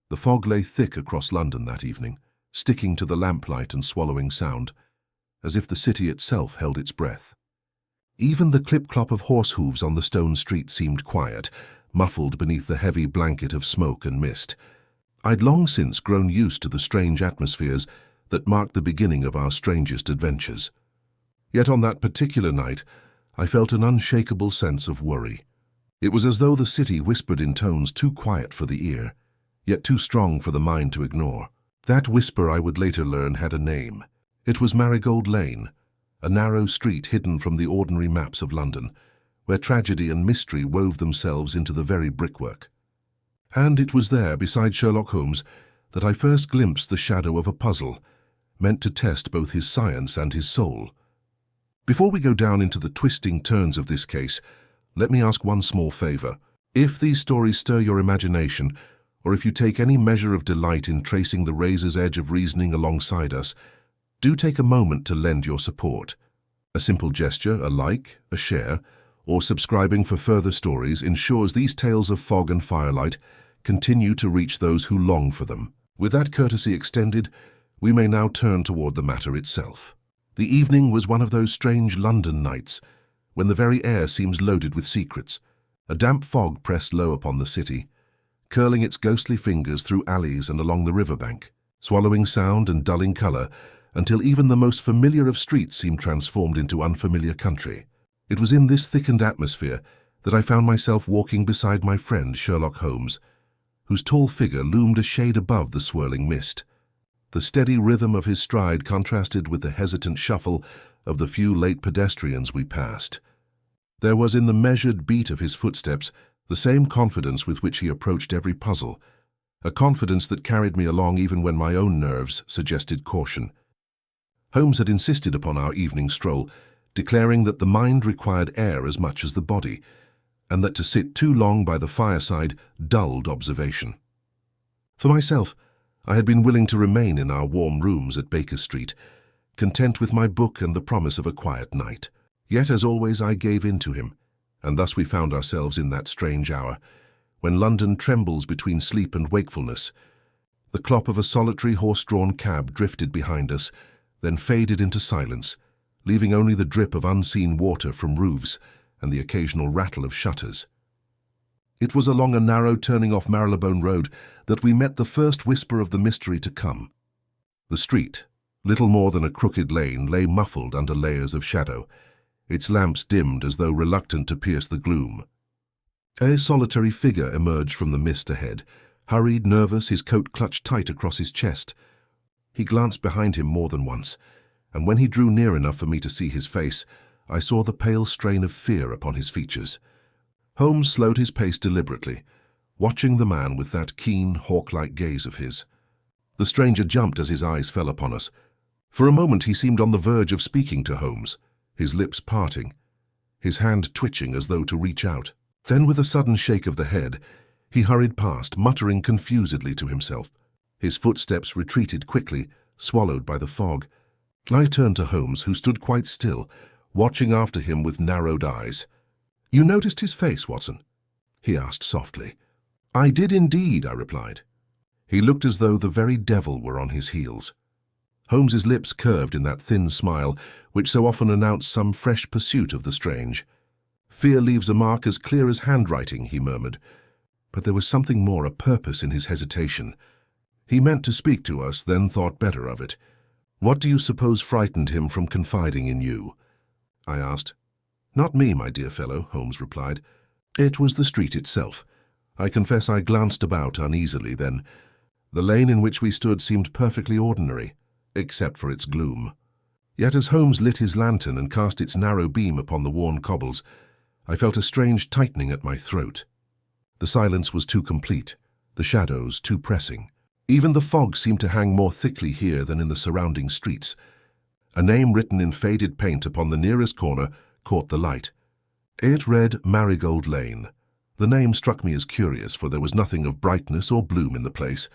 The fog lay thick across London that evening, sticking to the lamplight and swallowing sound, as if the city itself held its breath. Even the clip-clop of horse hooves on the stone street seemed quiet, muffled beneath the heavy blanket of smoke and mist. I'd long since grown used to the strange atmospheres that marked the beginning of our strangest adventures. Yet on that particular night, I felt an unshakable sense of worry. It was as though the city whispered in tones too quiet for the ear, yet too strong for the mind to ignore. That whisper, I would later learn, had a name. It was Marigold Lane, a narrow street hidden from the ordinary maps of London, where tragedy and mystery wove themselves into the very brickwork. And it was there, beside Sherlock Holmes, that I first glimpsed the shadow of a puzzle, meant to test both his science and his soul. Before we go down into the twisting turns of this case, let me ask one small favor. If these stories stir your imagination, or if you take any measure of delight in tracing the razor's edge of reasoning alongside us, do take a moment to lend your support. A simple gesture, a like, a share, or subscribing for further stories ensures these tales of fog and firelight continue to reach those who long for them. With that courtesy extended, we may now turn toward the matter itself. The evening was one of those strange London nights, when the very air seems loaded with secrets. A damp fog pressed low upon the city, curling its ghostly fingers through alleys and along the riverbank, swallowing sound and dulling colour, until even the most familiar of streets seemed transformed into unfamiliar country. It was in this thickened atmosphere that I found myself walking beside my friend Sherlock Holmes, whose tall figure loomed a shade above the swirling mist. The steady rhythm of his stride contrasted with the hesitant shuffle of the few late pedestrians we passed. There was in the measured beat of his footsteps the same confidence with which he approached every puzzle, a confidence that carried me along even when my own nerves suggested caution. Holmes had insisted upon our evening stroll, declaring that the mind required air as much as the body, and that to sit too long by the fireside dulled observation. For myself, I had been willing to remain in our warm rooms at Baker Street, content with my book and the promise of a quiet night. Yet, as always, I gave in to him, and thus we found ourselves in that strange hour, when London trembles between sleep and wakefulness. The clop of a solitary horse-drawn cab drifted behind us, then faded into silence, leaving only the drip of unseen water from roofs and the occasional rattle of shutters. It was along a narrow turning off Marylebone Road that we met the first whisper of the mystery to come. The street, little more than a crooked lane, lay muffled under layers of shadow, its lamps dimmed as though reluctant to pierce the gloom. A solitary figure emerged from the mist ahead, hurried, nervous, his coat clutched tight across his chest. He glanced behind him more than once, and when he drew near enough for me to see his face, I saw the pale strain of fear upon his features. Holmes slowed his pace deliberately, watching the man with that keen, hawk-like gaze of his. The stranger jumped as his eyes fell upon us. For a moment he seemed on the verge of speaking to Holmes, his lips parting, his hand twitching as though to reach out. Then, with a sudden shake of the head, he hurried past, muttering confusedly to himself. His footsteps retreated quickly, swallowed by the fog. I turned to Holmes, who stood quite still, watching after him with narrowed eyes. "You noticed his face, Watson?" he asked softly. "I did indeed," I replied. He looked as though the very devil were on his heels. Holmes's lips curved in that thin smile which so often announced some fresh pursuit of the strange. "Fear leaves a mark as clear as handwriting," he murmured. But there was something more, a purpose in his hesitation. He meant to speak to us, then thought better of it. "What do you suppose frightened him from confiding in you?" I asked. "Not me, my dear fellow," Holmes replied. "It was the street itself. I confess I glanced about uneasily then. The lane in which we stood seemed perfectly ordinary, except for its gloom. Yet as Holmes lit his lantern and cast its narrow beam upon the worn cobbles, I felt a strange tightening at my throat. The silence was too complete, the shadows too pressing. Even the fog seemed to hang more thickly here than in the surrounding streets. A name written in faded paint upon the nearest corner caught the light. It read Marigold Lane. The name struck me as curious, for there was nothing of brightness or bloom in the place.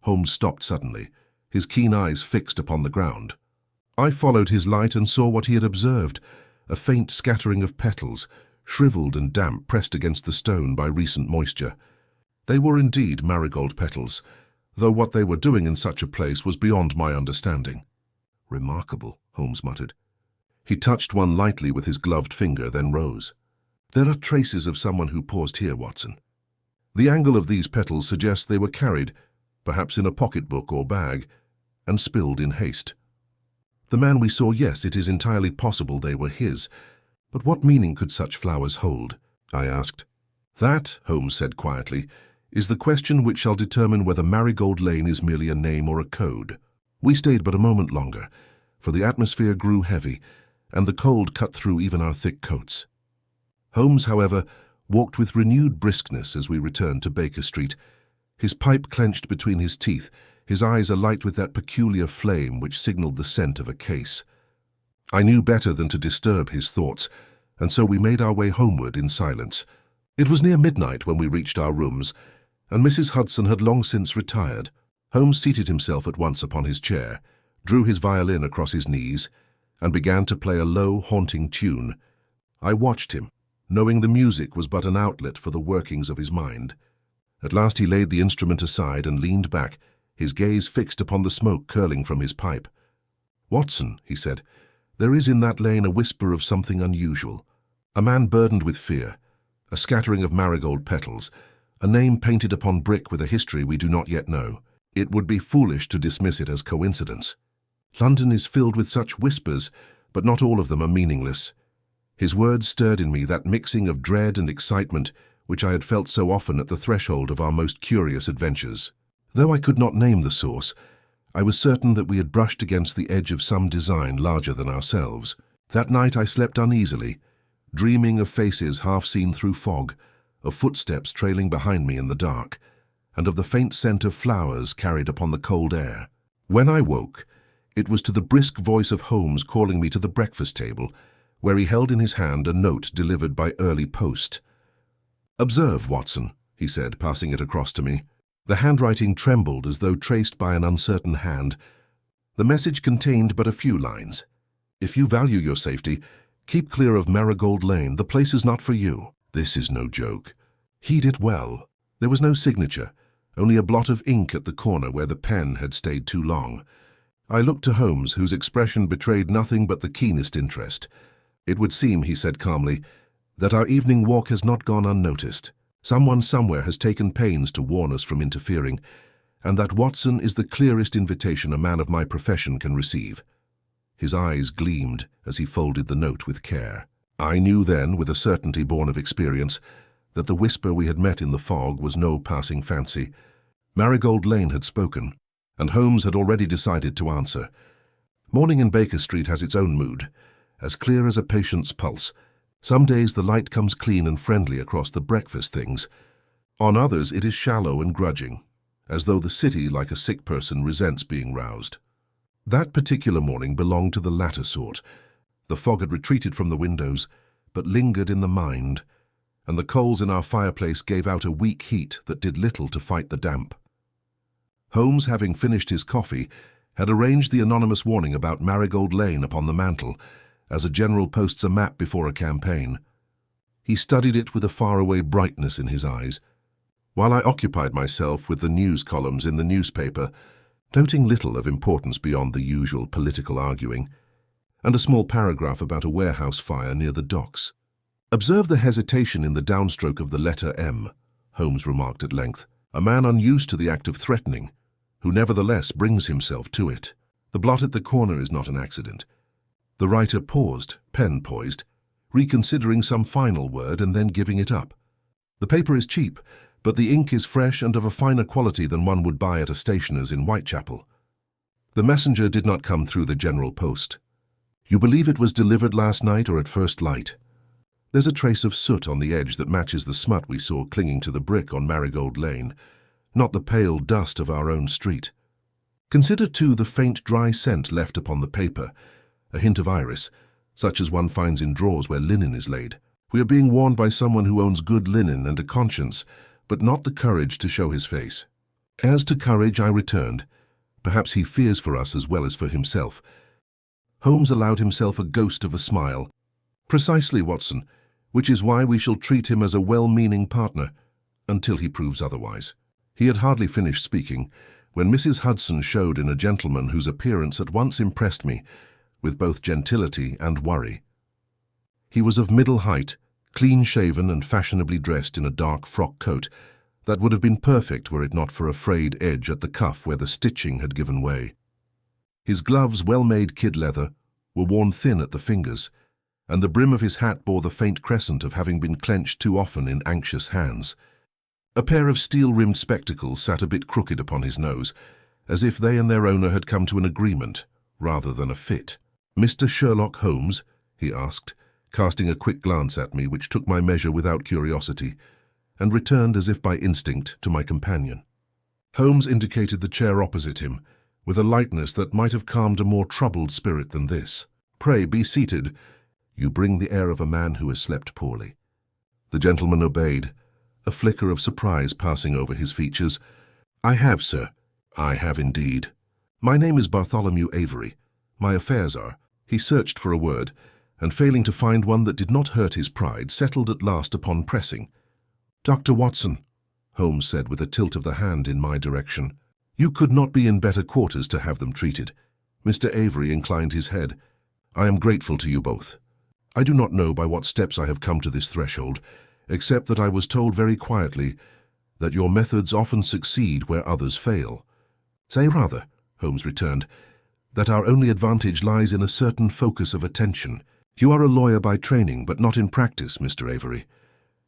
Holmes stopped suddenly, his keen eyes fixed upon the ground. I followed his light and saw what he had observed, a faint scattering of petals, shriveled and damp, pressed against the stone by recent moisture. They were indeed marigold petals, though what they were doing in such a place was beyond my understanding. "Remarkable," Holmes muttered. He touched one lightly with his gloved finger, then rose. "There are traces of someone who paused here, Watson. The angle of these petals suggests they were carried, perhaps in a pocketbook or bag, and spilled in haste. The man we saw, yes, it is entirely possible they were his. But what meaning could such flowers hold?" I asked. "That," Holmes said quietly, "is the question which shall determine whether Marigold Lane is merely a name or a code." We stayed but a moment longer, for the atmosphere grew heavy, and the cold cut through even our thick coats. Holmes, however, walked with renewed briskness as we returned to Baker Street, his pipe clenched between his teeth, his eyes alight with that peculiar flame which signaled the scent of a case. I knew better than to disturb his thoughts, and so we made our way homeward in silence. It was near midnight when we reached our rooms, and Mrs. Hudson had long since retired. Holmes seated himself at once upon his chair, drew his violin across his knees, and began to play a low, haunting tune. I watched him, knowing the music was but an outlet for the workings of his mind. At last he laid the instrument aside and leaned back, his gaze fixed upon the smoke curling from his pipe. "Watson," he said, "there is in that lane a whisper of something unusual. A man burdened with fear, a scattering of marigold petals, a name painted upon brick with a history we do not yet know. It would be foolish to dismiss it as coincidence. London is filled with such whispers, but not all of them are meaningless." His words stirred in me that mixing of dread and excitement which I had felt so often at the threshold of our most curious adventures. Though I could not name the source, I was certain that we had brushed against the edge of some design larger than ourselves. That night I slept uneasily, dreaming of faces half seen through fog, of footsteps trailing behind me in the dark, and of the faint scent of flowers carried upon the cold air. When I woke, it was to the brisk voice of Holmes calling me to the breakfast table, where he held in his hand a note delivered by early post. "Observe, Watson," he said, passing it across to me. The handwriting trembled as though traced by an uncertain hand. The message contained but a few lines. "If you value your safety, keep clear of Marigold Lane. The place is not for you." This is no joke. Heed it well. There was no signature, only a blot of ink at the corner where the pen had stayed too long. I looked to Holmes, whose expression betrayed nothing but the keenest interest. "It would seem," he said calmly, "that our evening walk has not gone unnoticed. Someone somewhere has taken pains to warn us from interfering, and that Watson is the clearest invitation a man of my profession can receive." His eyes gleamed as he folded the note with care. I knew then, with a certainty born of experience, that the whisper we had met in the fog was no passing fancy. Marigold Lane had spoken, and Holmes had already decided to answer. Morning in Baker Street has its own mood, as clear as a patient's pulse. Some days the light comes clean and friendly across the breakfast things. On others it is shallow and grudging, as though the city, like a sick person, resents being roused. That particular morning belonged to the latter sort. The fog had retreated from the windows, but lingered in the mind, and the coals in our fireplace gave out a weak heat that did little to fight the damp. Holmes, having finished his coffee, had arranged the anonymous warning about Marigold Lane upon the mantel, as a general posts a map before a campaign. He studied it with a faraway brightness in his eyes, while I occupied myself with the news columns in the newspaper, noting little of importance beyond the usual political arguing, and a small paragraph about a warehouse fire near the docks. "Observe the hesitation in the downstroke of the letter M," Holmes remarked at length. "A man unused to the act of threatening, who nevertheless brings himself to it. The blot at the corner is not an accident." The writer paused, pen poised, reconsidering some final word and then giving it up. "The paper is cheap, but the ink is fresh and of a finer quality than one would buy at a stationer's in Whitechapel. The messenger did not come through the general post. You believe it was delivered last night or at first light? There's a trace of soot on the edge that matches the smut we saw clinging to the brick on Marigold Lane, not the pale dust of our own street. Consider, too, the faint dry scent left upon the paper, a hint of iris, such as one finds in drawers where linen is laid. We are being warned by someone who owns good linen and a conscience, but not the courage to show his face." "As to courage," I returned, "perhaps he fears for us as well as for himself." Holmes allowed himself a ghost of a smile. "Precisely, Watson, which is why we shall treat him as a well-meaning partner. until he proves otherwise." He had hardly finished speaking when Mrs. Hudson showed in a gentleman whose appearance at once impressed me with both gentility and worry. He was of middle height, clean-shaven and fashionably dressed in a dark frock coat that would have been perfect were it not for a frayed edge at the cuff where the stitching had given way. His gloves, well-made kid leather, were worn thin at the fingers, and the brim of his hat bore the faint crescent of having been clenched too often in anxious hands. A pair of steel-rimmed spectacles sat a bit crooked upon his nose, as if they and their owner had come to an agreement rather than a fit. "Mr. Sherlock Holmes?" he asked, casting a quick glance at me which took my measure without curiosity, and returned as if by instinct to my companion. Holmes indicated the chair opposite him, with a lightness that might have calmed a more troubled spirit than this. "Pray be seated. You bring the air of a man who has slept poorly." The gentleman obeyed, a flicker of surprise passing over his features. "I have, sir. I have indeed. My name is Bartholomew Avery. My affairs are—" He searched for a word, and failing to find one that did not hurt his pride, settled at last upon pressing. "Dr. Watson," Holmes said with a tilt of the hand in my direction. "You could not be in better quarters to have them treated." Mr. Avery inclined his head. "I am grateful to you both. I do not know by what steps I have come to this threshold, except that I was told very quietly that your methods often succeed where others fail." "Say rather," Holmes returned, "that our only advantage lies in a certain focus of attention. You are a lawyer by training, but not in practice, Mr. Avery.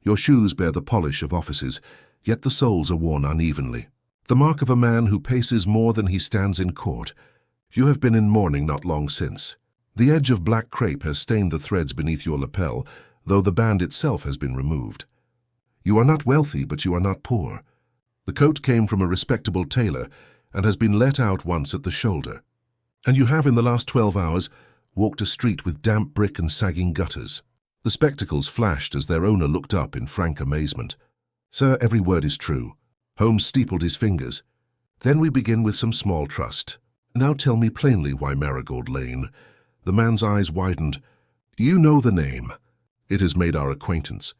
Your shoes bear the polish of offices, yet the soles are worn unevenly. The mark of a man who paces more than he stands in court. You have been in mourning not long since. The edge of black crepe has stained the threads beneath your lapel, though the band itself has been removed. You are not wealthy, but you are not poor. The coat came from a respectable tailor and has been let out once at the shoulder. And you have, in the last 12 hours, walked a street with damp brick and sagging gutters." The spectacles flashed as their owner looked up in frank amazement. "Sir, every word is true." Holmes steepled his fingers. "Then we begin with some small trust. Now tell me plainly why Marigold Lane." The man's eyes widened. "You know the name. It has made our acquaintance,"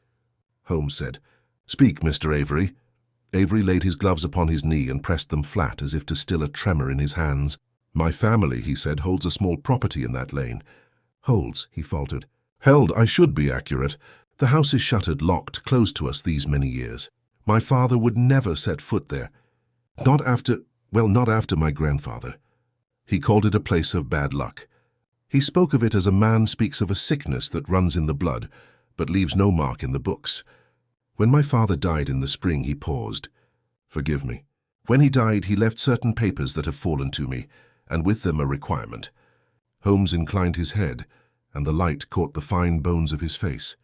Holmes said. "Speak, Mr. Avery." Avery laid his gloves upon his knee and pressed them flat as if to still a tremor in his hands. "My family," he said, "holds a small property in that lane." "Holds," he faltered. "Held, I should be accurate. The house is shuttered, locked, closed to us these many years. My father would never set foot there. Not after my grandfather. He called it a place of bad luck. He spoke of it as a man speaks of a sickness that runs in the blood, but leaves no mark in the books. When my father died in the spring, he paused. Forgive me. When he died, he left certain papers that have fallen to me, and with them a requirement." Holmes inclined his head, and the light caught the fine bones of his face.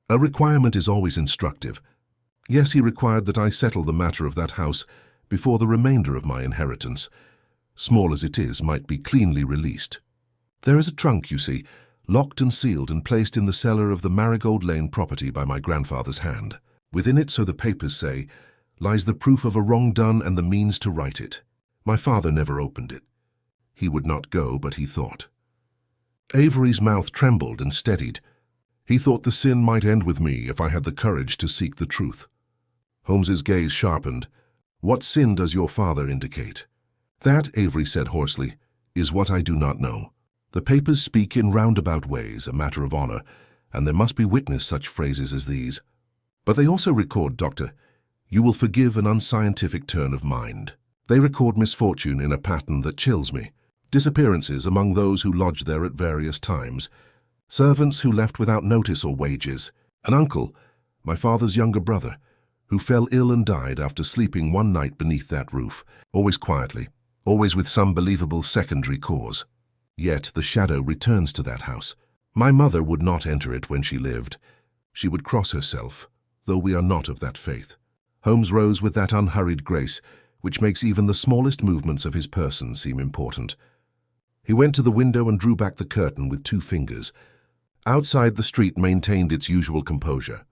"A requirement is always instructive. Yes, he required that I settle the matter of that house before the remainder of my inheritance, small as it is, might be cleanly released. There is a trunk, you see, locked and sealed and placed in the cellar of the Marigold Lane property by my grandfather's hand. Within it, so the papers say, lies the proof of a wrong done and the means to right it. My father never opened it. He would not go, but he thought." Avery's mouth trembled and steadied. He thought the sin might end with me if I had the courage to seek the truth. Holmes's gaze sharpened. "What sin does your father indicate?" "That," Avery said hoarsely, "is what I do not know. The papers speak in roundabout ways, a matter of honor, and there must be witness such phrases as these. But they also record, Doctor, you will forgive an unscientific turn of mind. They record misfortune in a pattern that chills me. Disappearances among those who lodged there at various times. Servants who left without notice or wages. An uncle, my father's younger brother, who fell ill and died after sleeping one night beneath that roof, always quietly, always with some believable secondary cause. Yet the shadow returns to that house. My mother would not enter it when she lived. She would cross herself, though we are not of that faith." Holmes rose with that unhurried grace which makes even the smallest movements of his person seem important. He went to the window and drew back the curtain with 2 fingers. Outside, the street maintained its usual composure.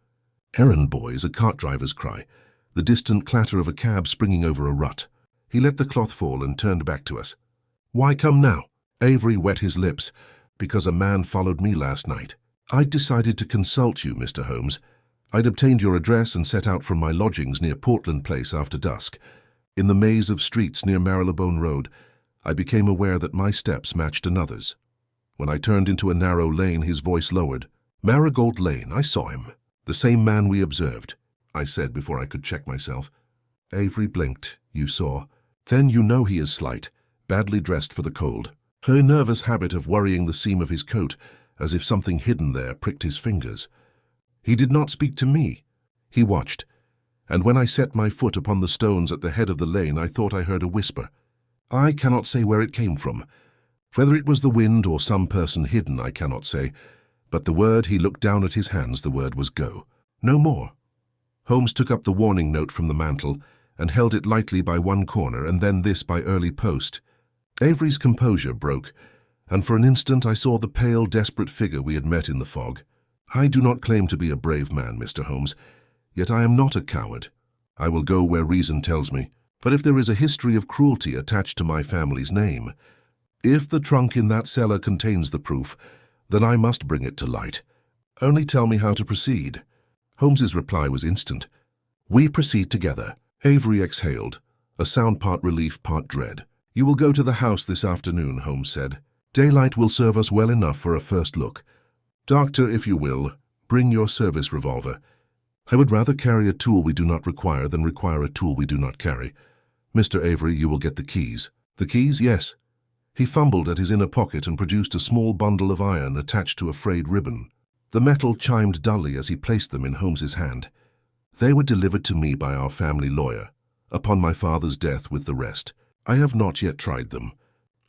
Errand boys, a cart driver's cry, the distant clatter of a cab springing over a rut. He let the cloth fall and turned back to us. "Why come now?" Avery wet his lips. "Because a man followed me last night. I decided to consult you, Mr. Holmes. I'd obtained your address and set out from my lodgings near Portland Place after dusk. In the maze of streets near Marylebone Road, I became aware that my steps matched another's. When I turned into a narrow lane, his voice lowered. Marigold Lane, I saw him. The same man we observed, I said before I could check myself. Avery blinked. You saw. Then you know he is slight, badly dressed for the cold. Her nervous habit of worrying the seam of his coat, as if something hidden there pricked his fingers. He did not speak to me. He watched, and when I set my foot upon the stones at the head of the lane, I thought I heard a whisper. I cannot say where it came from. Whether it was the wind or some person hidden, I cannot say, but the word he looked down at his hands, the word was go. No more. Holmes took up the warning note from the mantel and held it lightly by one corner and then this by early post. Avery's composure broke, and for an instant I saw the pale, desperate figure we had met in the fog. I do not claim to be a brave man, Mr. Holmes, yet I am not a coward. I will go where reason tells me, but if there is a history of cruelty attached to my family's name, if the trunk in that cellar contains the proof, then I must bring it to light. Only tell me how to proceed. Holmes's reply was instant. We proceed together. Avery exhaled, a sound part relief, part dread. You will go to the house this afternoon, Holmes said. Daylight will serve us well enough for a first look. Doctor, if you will, bring your service revolver. I would rather carry a tool we do not require than require a tool we do not carry. Mr. Avery, you will get the keys. The keys? Yes. He fumbled at his inner pocket and produced a small bundle of iron attached to a frayed ribbon. The metal chimed dully as he placed them in Holmes's hand. They were delivered to me by our family lawyer, upon my father's death with the rest. I have not yet tried them.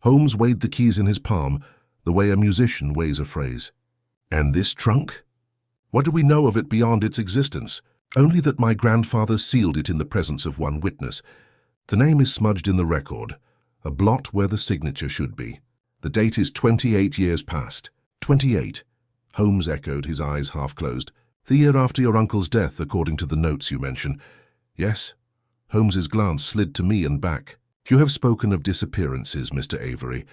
Holmes weighed the keys in his palm, the way a musician weighs a phrase. And this trunk? What do we know of it beyond its existence? Only that my grandfather sealed it in the presence of one witness. The name is smudged in the record, a blot where the signature should be. The date is 28 years past. 28. Holmes echoed, his eyes half closed. The year after your uncle's death, according to the notes you mention. Yes. Holmes's glance slid to me and back. You have spoken of disappearances, Mr. Avery.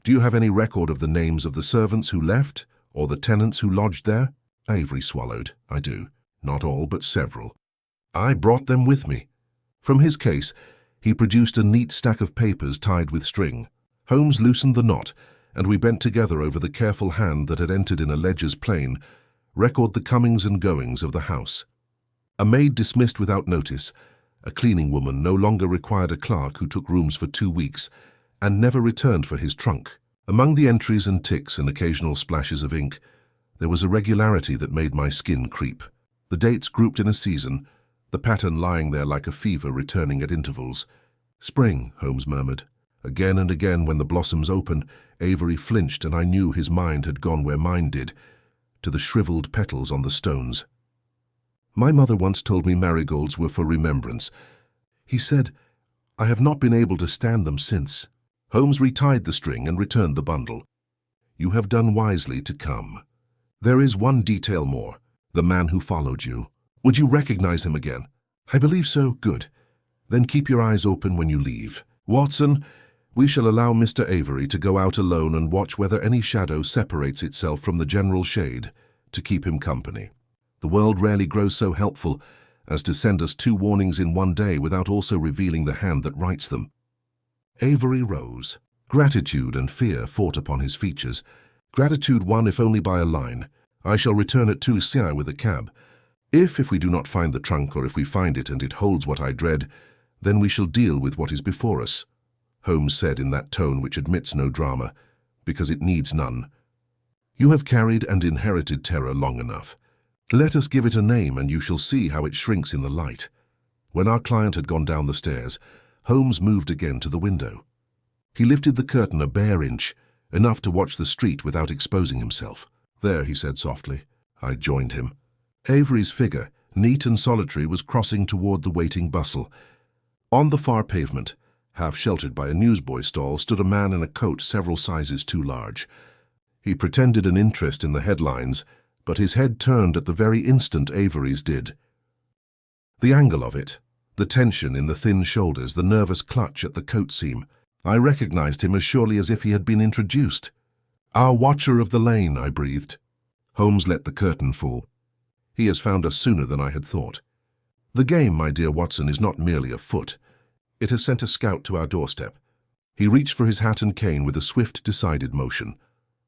Do you have any record of the names of the servants who left, or the tenants who lodged there? Avery swallowed. I do. Not all, but several. I brought them with me. From his case, he produced a neat stack of papers tied with string. Holmes loosened the knot, and we bent together over the careful hand that had entered in a ledger's plane, record the comings and goings of the house. A maid dismissed without notice, a cleaning woman no longer required a clerk who took rooms for 2 weeks, and never returned for his trunk. Among the entries and ticks and occasional splashes of ink, there was a regularity that made my skin creep. The dates grouped in a season, the pattern lying there like a fever returning at intervals. Spring, Holmes murmured. Again and again when the blossoms opened, Avery flinched and I knew his mind had gone where mine did, to the shriveled petals on the stones. My mother once told me marigolds were for remembrance. He said, I have not been able to stand them since. Holmes retied the string and returned the bundle. You have done wisely to come. There is one detail more, the man who followed you. Would you recognize him again? I believe so. Good. Then keep your eyes open when you leave. Watson, we shall allow Mr. Avery to go out alone and watch whether any shadow separates itself from the general shade to keep him company. The world rarely grows so helpful as to send us 2 warnings in one day without also revealing the hand that writes them. Avery rose. Gratitude and fear fought upon his features. Gratitude won if only by a line. I shall return at 2 with a cab. If we do not find the trunk, or if we find it and it holds what I dread, then we shall deal with what is before us, Holmes said in that tone which admits no drama, because it needs none. You have carried and inherited terror long enough. Let us give it a name and you shall see how it shrinks in the light. When our client had gone down the stairs, Holmes moved again to the window. He lifted the curtain a bare inch, enough to watch the street without exposing himself. There, he said softly. I joined him. Avery's figure, neat and solitary, was crossing toward the waiting bustle. On the far pavement, half sheltered by a newsboy stall, stood a man in a coat several sizes too large. He pretended an interest in the headlines, but his head turned at the very instant Avery's did. The angle of it, the tension in the thin shoulders, the nervous clutch at the coat seam. I recognized him as surely as if he had been introduced. Our watcher of the lane, I breathed. Holmes let the curtain fall. He has found us sooner than I had thought. The game, my dear Watson, is not merely afoot. It has sent a scout to our doorstep. He reached for his hat and cane with a swift, decided motion.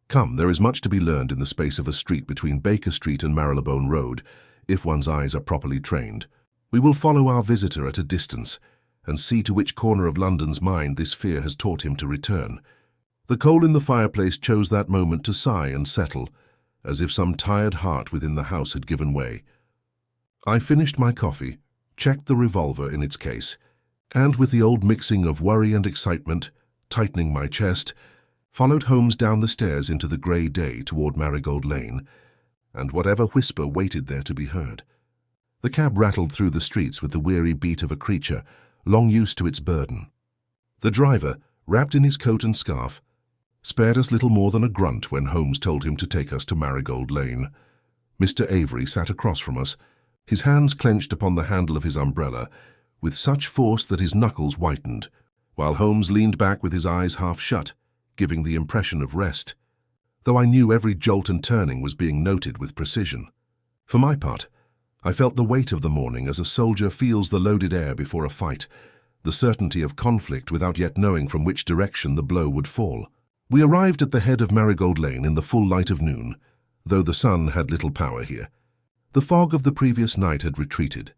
Come, there is much to be learned in the space of a street between Baker Street and Marylebone Road, if one's eyes are properly trained. We will follow our visitor at a distance and see to which corner of London's mind this fear has taught him to return. The coal in the fireplace chose that moment to sigh and settle, as if some tired heart within the house had given way. I finished my coffee, checked the revolver in its case, and with the old mixing of worry and excitement, tightening my chest, followed Holmes down the stairs into the grey day toward Marigold Lane, and whatever whisper waited there to be heard. The cab rattled through the streets with the weary beat of a creature, long used to its burden. The driver, wrapped in his coat and scarf, spared us little more than a grunt when Holmes told him to take us to Marigold Lane. Mr. Avery sat across from us, his hands clenched upon the handle of his umbrella, with such force that his knuckles whitened, while Holmes leaned back with his eyes half shut, giving the impression of rest, though I knew every jolt and turning was being noted with precision. For my part, I felt the weight of the morning as a soldier feels the loaded air before a fight, the certainty of conflict without yet knowing from which direction the blow would fall. We arrived at the head of Marigold Lane in the full light of noon, though the sun had little power here. The fog of the previous night had retreated,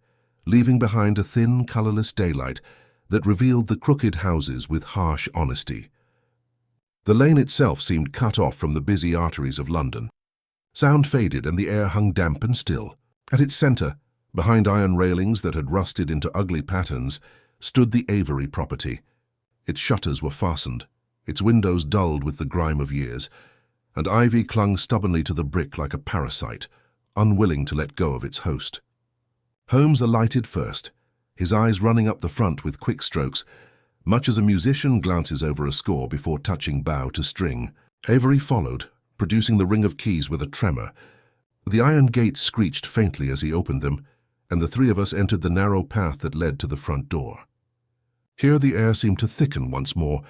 leaving behind a thin, colourless daylight that revealed the crooked houses with harsh honesty. The lane itself seemed cut off from the busy arteries of London. Sound faded and the air hung damp and still. At its centre, behind iron railings that had rusted into ugly patterns, stood the Avery property. Its shutters were fastened, its windows dulled with the grime of years, and ivy clung stubbornly to the brick like a parasite, unwilling to let go of its host. Holmes alighted first, his eyes running up the front with quick strokes, much as a musician glances over a score before touching bow to string. Avery followed, producing the ring of keys with a tremor. The iron gates screeched faintly as he opened them, and the three of us entered the narrow path that led to the front door. Here the air seemed to thicken once more,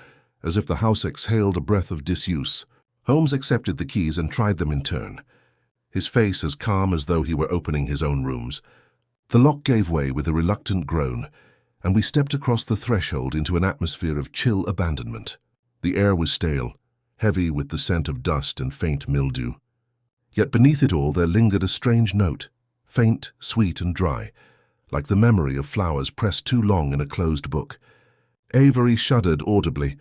as if the house exhaled a breath of disuse. Holmes accepted the keys and tried them in turn, his face as calm as though he were opening his own rooms. The lock gave way with a reluctant groan, and we stepped across the threshold into an atmosphere of chill abandonment. The air was stale, heavy with the scent of dust and faint mildew. Yet beneath it all there lingered a strange note, faint, sweet and dry, like the memory of flowers pressed too long in a closed book. Avery shuddered audibly.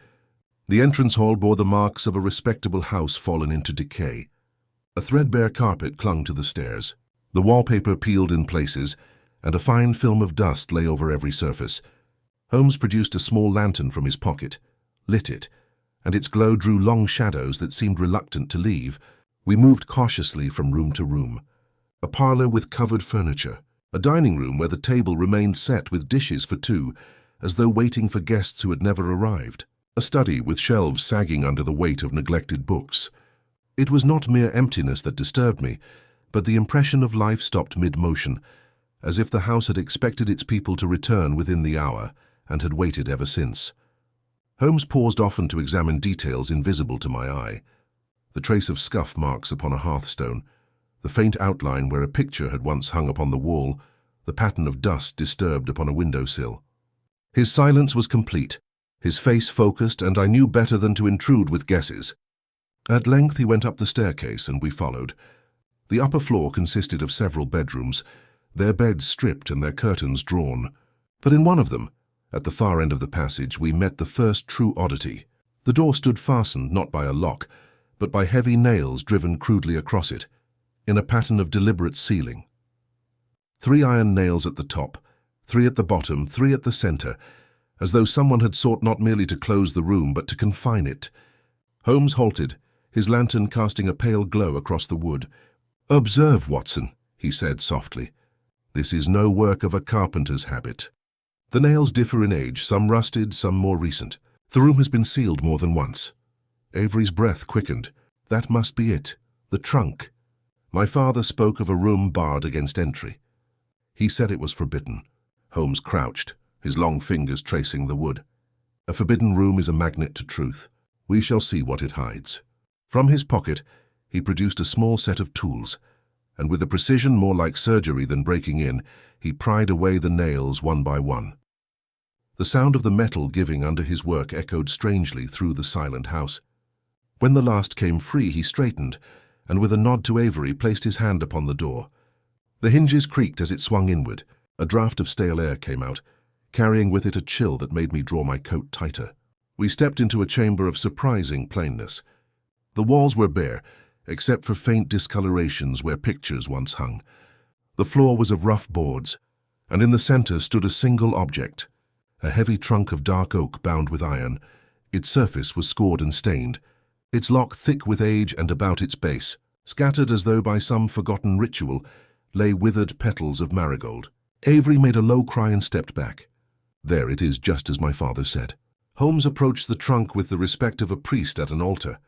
The entrance hall bore the marks of a respectable house fallen into decay. A threadbare carpet clung to the stairs. The wallpaper peeled in places, and a fine film of dust lay over every surface. Holmes produced a small lantern from his pocket, lit it, and its glow drew long shadows that seemed reluctant to leave. We moved cautiously from room to room. A parlour with covered furniture, a dining room where the table remained set with dishes for two, as though waiting for guests who had never arrived. A study with shelves sagging under the weight of neglected books. It was not mere emptiness that disturbed me, but the impression of life stopped mid-motion, as if the house had expected its people to return within the hour and had waited ever since. Holmes paused often to examine details invisible to my eye. The trace of scuff marks upon a hearthstone, the faint outline where a picture had once hung upon the wall, the pattern of dust disturbed upon a windowsill. His silence was complete, his face focused, and I knew better than to intrude with guesses. At length he went up the staircase, and we followed. The upper floor consisted of several bedrooms, their beds stripped and their curtains drawn. But in one of them, at the far end of the passage, we met the first true oddity. The door stood fastened not by a lock, but by heavy nails driven crudely across it, in a pattern of deliberate sealing. 3 iron nails at the top, 3 at the bottom, 3 at the centre, as though someone had sought not merely to close the room, but to confine it. Holmes halted, his lantern casting a pale glow across the wood. "Observe, Watson," he said softly. "This is no work of a carpenter's habit. The nails differ in age, some rusted, some more recent. The room has been sealed more than once." Avery's breath quickened. "That must be it. The trunk. My father spoke of a room barred against entry. He said it was forbidden." Holmes crouched, his long fingers tracing the wood. "A forbidden room is a magnet to truth. We shall see what it hides." From his pocket, he produced a small set of tools, and with a precision more like surgery than breaking in, he pried away the nails one by one. The sound of the metal giving under his work echoed strangely through the silent house. When the last came free, he straightened, and with a nod to Avery placed his hand upon the door. The hinges creaked as it swung inward. A draught of stale air came out, carrying with it a chill that made me draw my coat tighter. We stepped into a chamber of surprising plainness. The walls were bare, except for faint discolorations where pictures once hung. The floor was of rough boards, and in the center stood a single object, a heavy trunk of dark oak bound with iron. Its surface was scored and stained, its lock thick with age, and about its base, scattered as though by some forgotten ritual, lay withered petals of marigold. Avery made a low cry and stepped back. There it is, just as my father said. Holmes approached the trunk with the respect of a priest at an altar.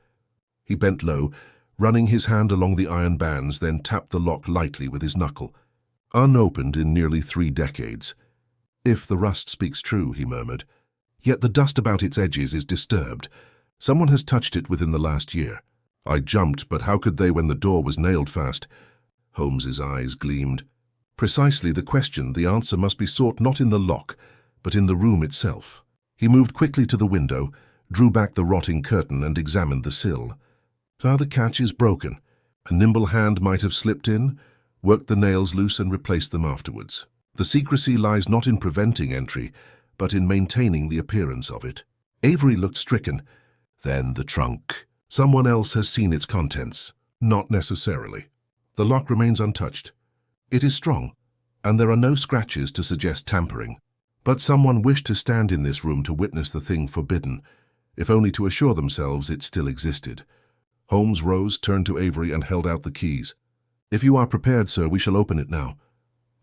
He bent low, running his hand along the iron bands, then tapped the lock lightly with his knuckle. Unopened in nearly 3 decades. "If the rust speaks true," he murmured. "Yet the dust about its edges is disturbed. Someone has touched it within the last year." I jumped, but how could they when the door was nailed fast? Holmes's eyes gleamed. Precisely the question. The answer must be sought not in the lock, but in the room itself. He moved quickly to the window, drew back the rotting curtain, and examined the sill. The catch is broken. A nimble hand might have slipped in, worked the nails loose, and replaced them afterwards. The secrecy lies not in preventing entry, but in maintaining the appearance of it. Avery looked stricken. Then the trunk. Someone else has seen its contents. Not necessarily. The lock remains untouched. It is strong, and there are no scratches to suggest tampering. But someone wished to stand in this room to witness the thing forbidden, if only to assure themselves it still existed. Holmes rose, turned to Avery, and held out the keys. "If you are prepared, sir, we shall open it now."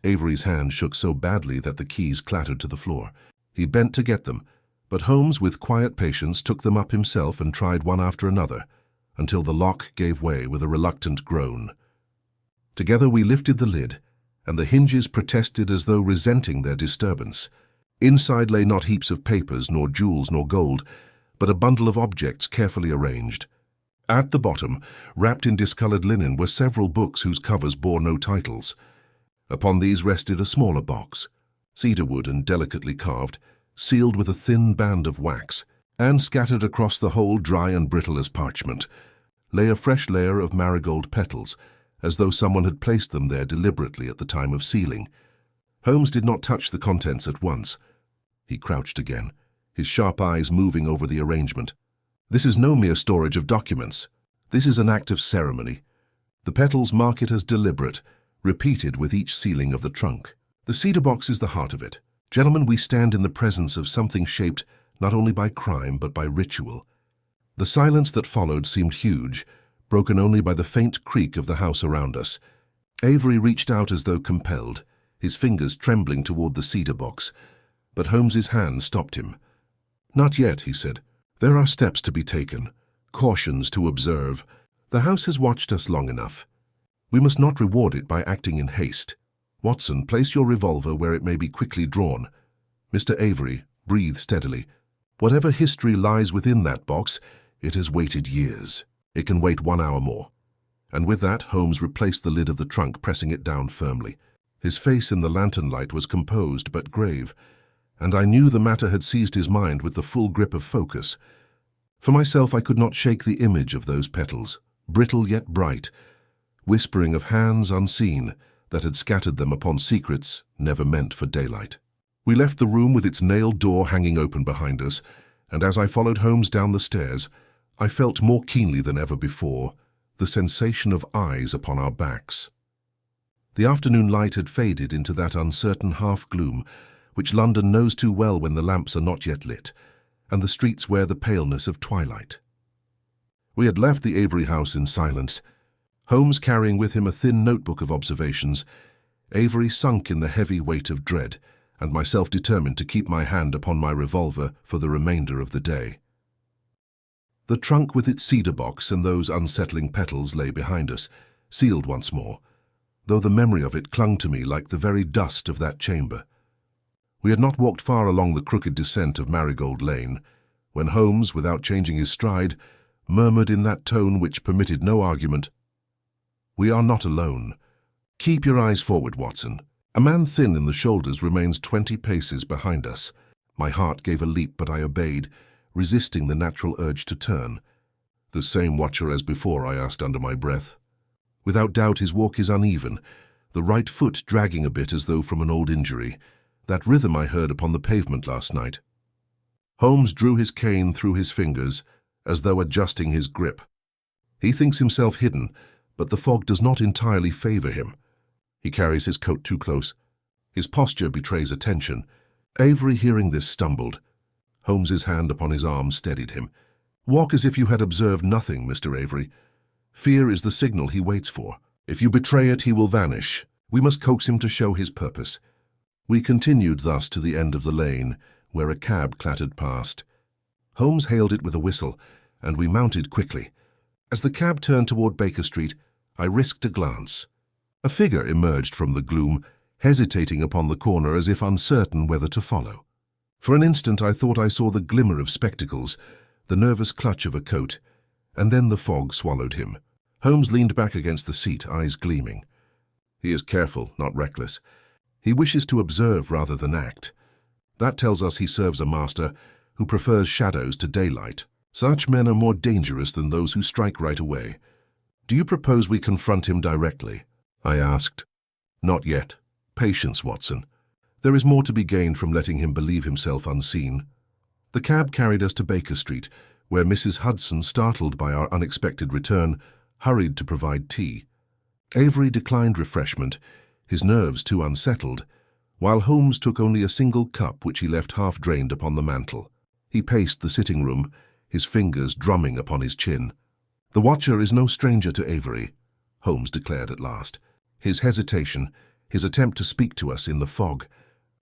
Avery's hand shook so badly that the keys clattered to the floor. He bent to get them, but Holmes, with quiet patience, took them up himself and tried one after another, until the lock gave way with a reluctant groan. Together we lifted the lid, and the hinges protested as though resenting their disturbance. Inside lay not heaps of papers, nor jewels, nor gold, but a bundle of objects carefully arranged. At the bottom, wrapped in discolored linen, were several books whose covers bore no titles. Upon these rested a smaller box, cedarwood and delicately carved, sealed with a thin band of wax, and scattered across the whole, dry and brittle as parchment, lay a fresh layer of marigold petals, as though someone had placed them there deliberately at the time of sealing. Holmes did not touch the contents at once. He crouched again, his sharp eyes moving over the arrangement. This is no mere storage of documents. This is an act of ceremony. The petals mark it as deliberate, repeated with each sealing of the trunk. The cedar box is the heart of it. Gentlemen, we stand in the presence of something shaped not only by crime but by ritual. The silence that followed seemed huge, broken only by the faint creak of the house around us. Avery reached out as though compelled, his fingers trembling toward the cedar box, but Holmes's hand stopped him. "Not yet," he said. "There are steps to be taken, cautions to observe. The house has watched us long enough. We must not reward it by acting in haste. Watson, place your revolver where it may be quickly drawn. Mr. Avery, breathe steadily. Whatever history lies within that box, it has waited years. It can wait 1 hour more." And with that, Holmes replaced the lid of the trunk, pressing it down firmly. His face in the lantern light was composed but grave, and I knew the matter had seized his mind with the full grip of focus. For myself, I could not shake the image of those petals, brittle yet bright, whispering of hands unseen that had scattered them upon secrets never meant for daylight. We left the room with its nailed door hanging open behind us, and as I followed Holmes down the stairs, I felt more keenly than ever before the sensation of eyes upon our backs. The afternoon light had faded into that uncertain half-gloom which London knows too well when the lamps are not yet lit, and the streets wear the paleness of twilight. We had left the Avery house in silence, Holmes carrying with him a thin notebook of observations, Avery sunk in the heavy weight of dread, and myself determined to keep my hand upon my revolver for the remainder of the day. The trunk with its cedar box and those unsettling petals lay behind us, sealed once more, though the memory of it clung to me like the very dust of that chamber. We had not walked far along the crooked descent of Marigold Lane, when Holmes, without changing his stride, murmured in that tone which permitted no argument, "We are not alone. Keep your eyes forward, Watson. A man thin in the shoulders remains 20 paces behind us. My heart gave a leap, but I obeyed, resisting the natural urge to turn. The same watcher as before, I asked under my breath. Without doubt, his walk is uneven, the right foot dragging a bit as though from an old injury, that rhythm I heard upon the pavement last night. Holmes drew his cane through his fingers, as though adjusting his grip. He thinks himself hidden, but the fog does not entirely favor him. He carries his coat too close. His posture betrays attention. Avery, hearing this, stumbled. Holmes's hand upon his arm steadied him. Walk as if you had observed nothing, Mr. Avery. Fear is the signal he waits for. If you betray it, he will vanish. We must coax him to show his purpose. We continued thus to the end of the lane, where a cab clattered past. Holmes hailed it with a whistle, and we mounted quickly. As the cab turned toward Baker Street, I risked a glance. A figure emerged from the gloom, hesitating upon the corner as if uncertain whether to follow. For an instant I thought I saw the glimmer of spectacles, the nervous clutch of a coat, and then the fog swallowed him. Holmes leaned back against the seat, eyes gleaming. He is careful, not reckless. He wishes to observe rather than act. That tells us he serves a master who prefers shadows to daylight. Such men are more dangerous than those who strike right away. Do you propose we confront him directly? I asked. Not yet. Patience, Watson. There is more to be gained from letting him believe himself unseen. The cab carried us to Baker Street, where Mrs. Hudson, startled by our unexpected return, hurried to provide tea. Avery declined refreshment, his nerves too unsettled, while Holmes took only a single cup which he left half-drained upon the mantel. He paced the sitting room, his fingers drumming upon his chin. The watcher is no stranger to Avery, Holmes declared at last. His hesitation, his attempt to speak to us in the fog.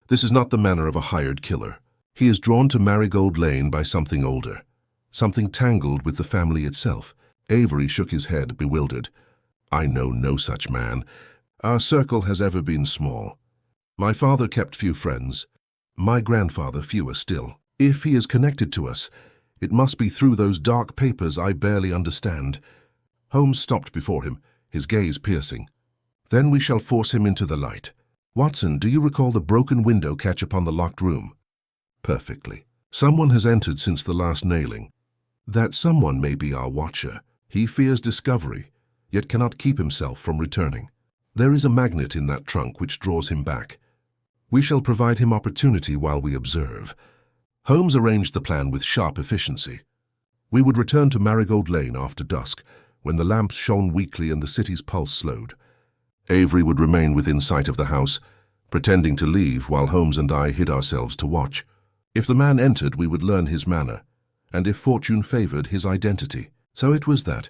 This is not the manner of a hired killer. He is drawn to Marigold Lane by something older, something tangled with the family itself. Avery shook his head, bewildered. I know no such man. Our circle has ever been small. My father kept few friends. My grandfather fewer still. If he is connected to us, it must be through those dark papers I barely understand. Holmes stopped before him, his gaze piercing. Then we shall force him into the light. Watson, do you recall the broken window catch upon the locked room? Perfectly. Someone has entered since the last nailing. That someone may be our watcher. He fears discovery, yet cannot keep himself from returning. There is a magnet in that trunk which draws him back. We shall provide him opportunity while we observe. Holmes arranged the plan with sharp efficiency. We would return to Marigold Lane after dusk, when the lamps shone weakly and the city's pulse slowed. Avery would remain within sight of the house, pretending to leave while Holmes and I hid ourselves to watch. If the man entered, we would learn his manner, and if fortune favored, his identity. So it was that,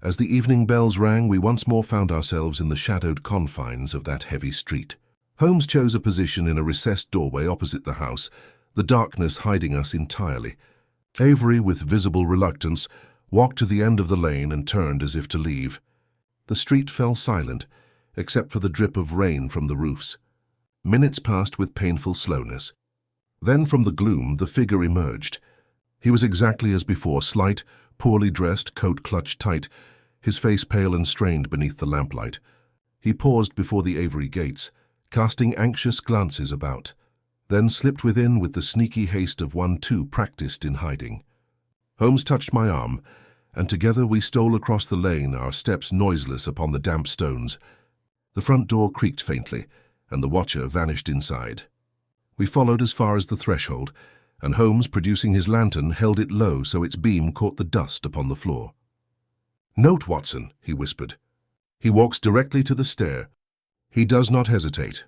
as the evening bells rang, we once more found ourselves in the shadowed confines of that heavy street. Holmes chose a position in a recessed doorway opposite the house, the darkness hiding us entirely. Avery, with visible reluctance, walked to the end of the lane and turned as if to leave. The street fell silent, except for the drip of rain from the roofs. Minutes passed with painful slowness. Then from the gloom the figure emerged. He was exactly as before, slight, poorly dressed, coat clutched tight, his face pale and strained beneath the lamplight. He paused before the Avery gates, casting anxious glances about, then slipped within with the sneaky haste of one too practiced in hiding. Holmes touched my arm, and together we stole across the lane, our steps noiseless upon the damp stones. The front door creaked faintly, and the watcher vanished inside. We followed as far as the threshold, and Holmes, producing his lantern, held it low so its beam caught the dust upon the floor. "Note, Watson," he whispered. "He walks directly to the stair. He does not hesitate.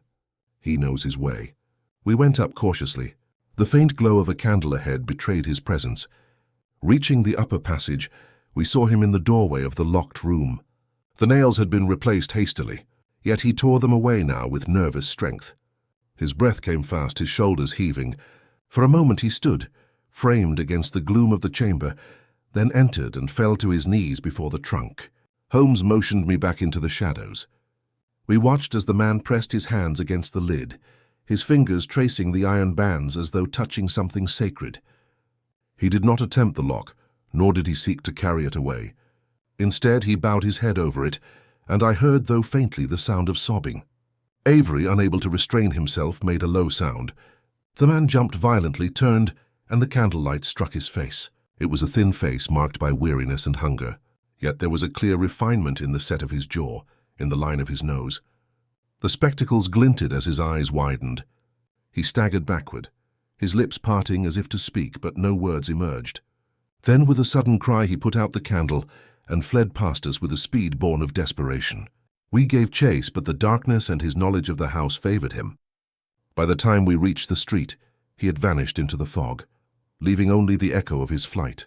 He knows his way." We went up cautiously. The faint glow of a candle ahead betrayed his presence. Reaching the upper passage, we saw him in the doorway of the locked room. The nails had been replaced hastily, yet he tore them away now with nervous strength. His breath came fast, his shoulders heaving. For a moment he stood, framed against the gloom of the chamber, then entered and fell to his knees before the trunk. Holmes motioned me back into the shadows. We watched as the man pressed his hands against the lid, his fingers tracing the iron bands as though touching something sacred. He did not attempt the lock, nor did he seek to carry it away. Instead, he bowed his head over it, and I heard, though faintly, the sound of sobbing. Avery, unable to restrain himself, made a low sound. The man jumped violently, turned, and the candlelight struck his face. It was a thin face marked by weariness and hunger, yet there was a clear refinement in the set of his jaw, in the line of his nose. The spectacles glinted as his eyes widened. He staggered backward, his lips parting as if to speak, but no words emerged. Then, with a sudden cry, he put out the candle and fled past us with a speed born of desperation. We gave chase, but the darkness and his knowledge of the house favored him. By the time we reached the street, he had vanished into the fog, leaving only the echo of his flight.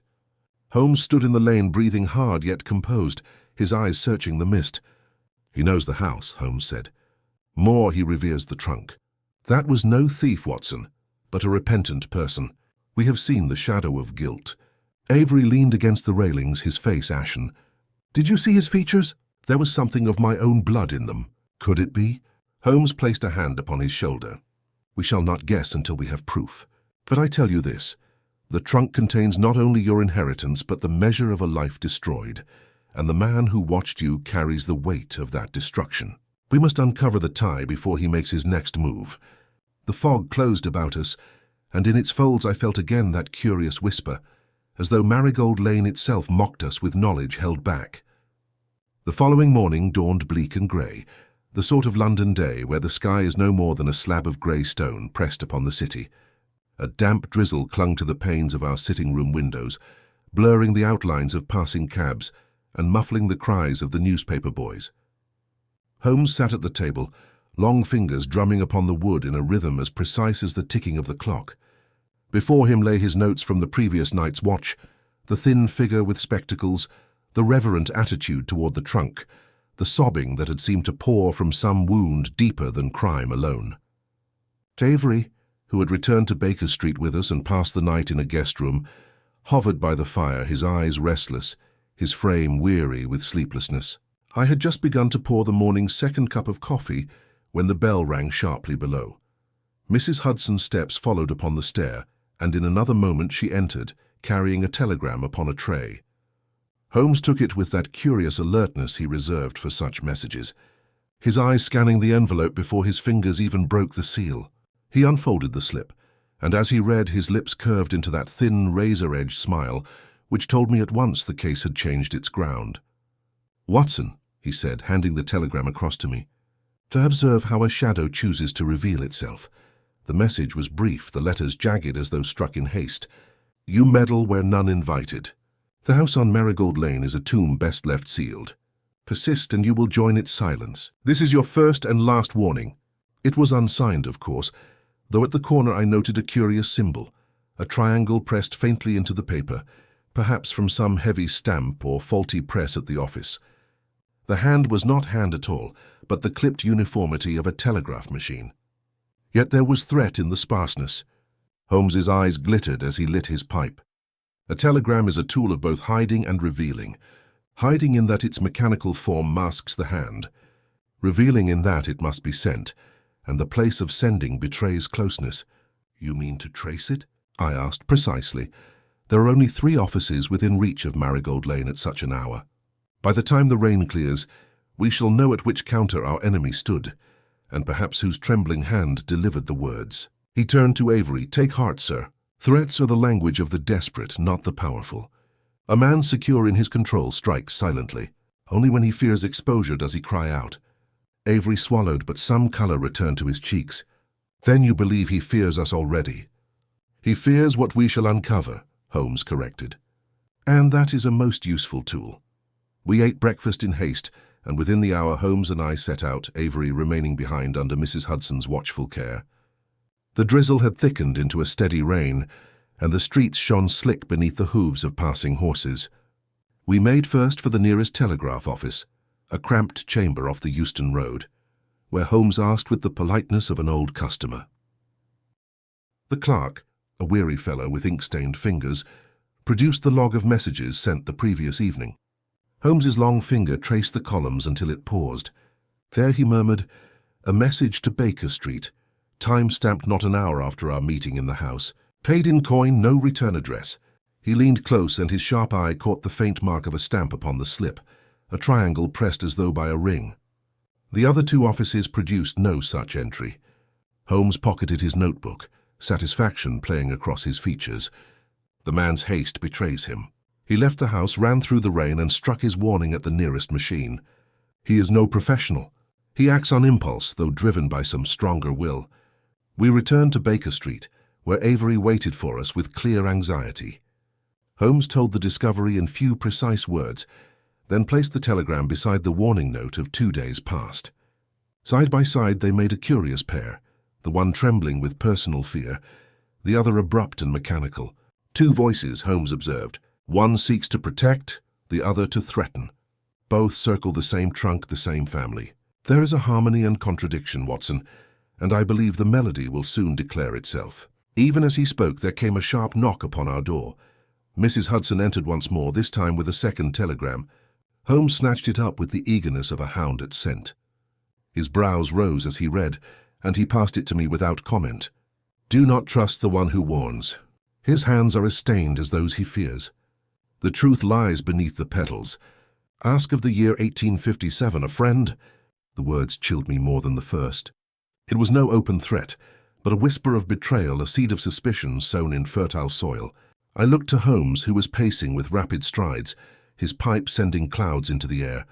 Holmes stood in the lane, breathing hard yet composed, his eyes searching the mist. "He knows the house," Holmes said. "More, he reveres the trunk. That was no thief, Watson, but a repentant person. We have seen the shadow of guilt." Avery leaned against the railings, his face ashen. "Did you see his features? There was something of my own blood in them. Could it be?" Holmes placed a hand upon his shoulder. "We shall not guess until we have proof. But I tell you this, the trunk contains not only your inheritance, but the measure of a life destroyed, and the man who watched you carries the weight of that destruction. We must uncover the tie before he makes his next move." The fog closed about us, and in its folds I felt again that curious whisper, as though Marigold Lane itself mocked us with knowledge held back. The following morning dawned bleak and grey, the sort of London day where the sky is no more than a slab of grey stone pressed upon the city. A damp drizzle clung to the panes of our sitting-room windows, blurring the outlines of passing cabs and muffling the cries of the newspaper boys. Holmes sat at the table, long fingers drumming upon the wood in a rhythm as precise as the ticking of the clock. Before him lay his notes from the previous night's watch, the thin figure with spectacles, the reverent attitude toward the trunk, the sobbing that had seemed to pour from some wound deeper than crime alone. Avery, who had returned to Baker Street with us and passed the night in a guest room, hovered by the fire, his eyes restless, his frame weary with sleeplessness. I had just begun to pour the morning's second cup of coffee when the bell rang sharply below. Mrs. Hudson's steps followed upon the stair, and in another moment she entered, carrying a telegram upon a tray. Holmes took it with that curious alertness he reserved for such messages, his eyes scanning the envelope before his fingers even broke the seal. He unfolded the slip, and as he read, his lips curved into that thin, razor-edged smile, which told me at once the case had changed its ground. "Watson," he said, handing the telegram across to me, "to observe how a shadow chooses to reveal itself." The message was brief, the letters jagged as though struck in haste. "You meddle where none invited. The house on Marigold Lane is a tomb best left sealed. Persist and you will join its silence. This is your first and last warning." It was unsigned, of course, though at the corner I noted a curious symbol, a triangle pressed faintly into the paper, perhaps from some heavy stamp or faulty press at the office. The hand was not hand at all, but the clipped uniformity of a telegraph machine. Yet there was threat in the sparseness. Holmes's eyes glittered as he lit his pipe. A telegram is a tool of both hiding and revealing. Hiding in that its mechanical form masks the hand. Revealing in that it must be sent, and the place of sending betrays closeness. "You mean to trace it?" I asked. "Precisely. There are only 3 offices within reach of Marigold Lane at such an hour. By the time the rain clears, we shall know at which counter our enemy stood, and perhaps whose trembling hand delivered the words." He turned to Avery. "Take heart, sir. Threats are the language of the desperate, not the powerful. A man secure in his control strikes silently. Only when he fears exposure does he cry out." Avery swallowed, but some color returned to his cheeks. "Then you believe he fears us already?" "He fears what we shall uncover," Holmes corrected. "And that is a most useful tool." We ate breakfast in haste, and within the hour Holmes and I set out, Avery remaining behind under Mrs. Hudson's watchful care. The drizzle had thickened into a steady rain, and the streets shone slick beneath the hooves of passing horses. We made first for the nearest telegraph office, a cramped chamber off the Euston Road, where Holmes asked with the politeness of an old customer. The clerk, a weary fellow with ink-stained fingers, produced the log of messages sent the previous evening. Holmes's long finger traced the columns until it paused. There he murmured, "A message to Baker Street, time-stamped not an hour after our meeting in the house. Paid in coin, no return address." He leaned close and his sharp eye caught the faint mark of a stamp upon the slip, a triangle pressed as though by a ring. The other two offices produced no such entry. Holmes pocketed his notebook, satisfaction playing across his features. The man's haste betrays him. He left the house, ran through the rain, and struck his warning at the nearest machine. He is no professional. He acts on impulse, though driven by some stronger will. We returned to Baker Street, where Avery waited for us with clear anxiety. Holmes told the discovery in few precise words, then placed the telegram beside the warning note of 2 days past. Side by side they made a curious pair, the one trembling with personal fear, the other abrupt and mechanical. Two voices, Holmes observed. One seeks to protect, the other to threaten. Both circle the same trunk, the same family. There is a harmony and contradiction, Watson, and I believe the melody will soon declare itself. Even as he spoke, there came a sharp knock upon our door. Mrs. Hudson entered once more, this time with a second telegram. Holmes snatched it up with the eagerness of a hound at scent. His brows rose as he read, and he passed it to me without comment. Do not trust the one who warns. His hands are as stained as those he fears. The truth lies beneath the petals. Ask of the year 1857, a friend. The words chilled me more than the first. It was no open threat, but a whisper of betrayal, a seed of suspicion sown in fertile soil. I looked to Holmes, who was pacing with rapid strides, his pipe sending clouds into the air.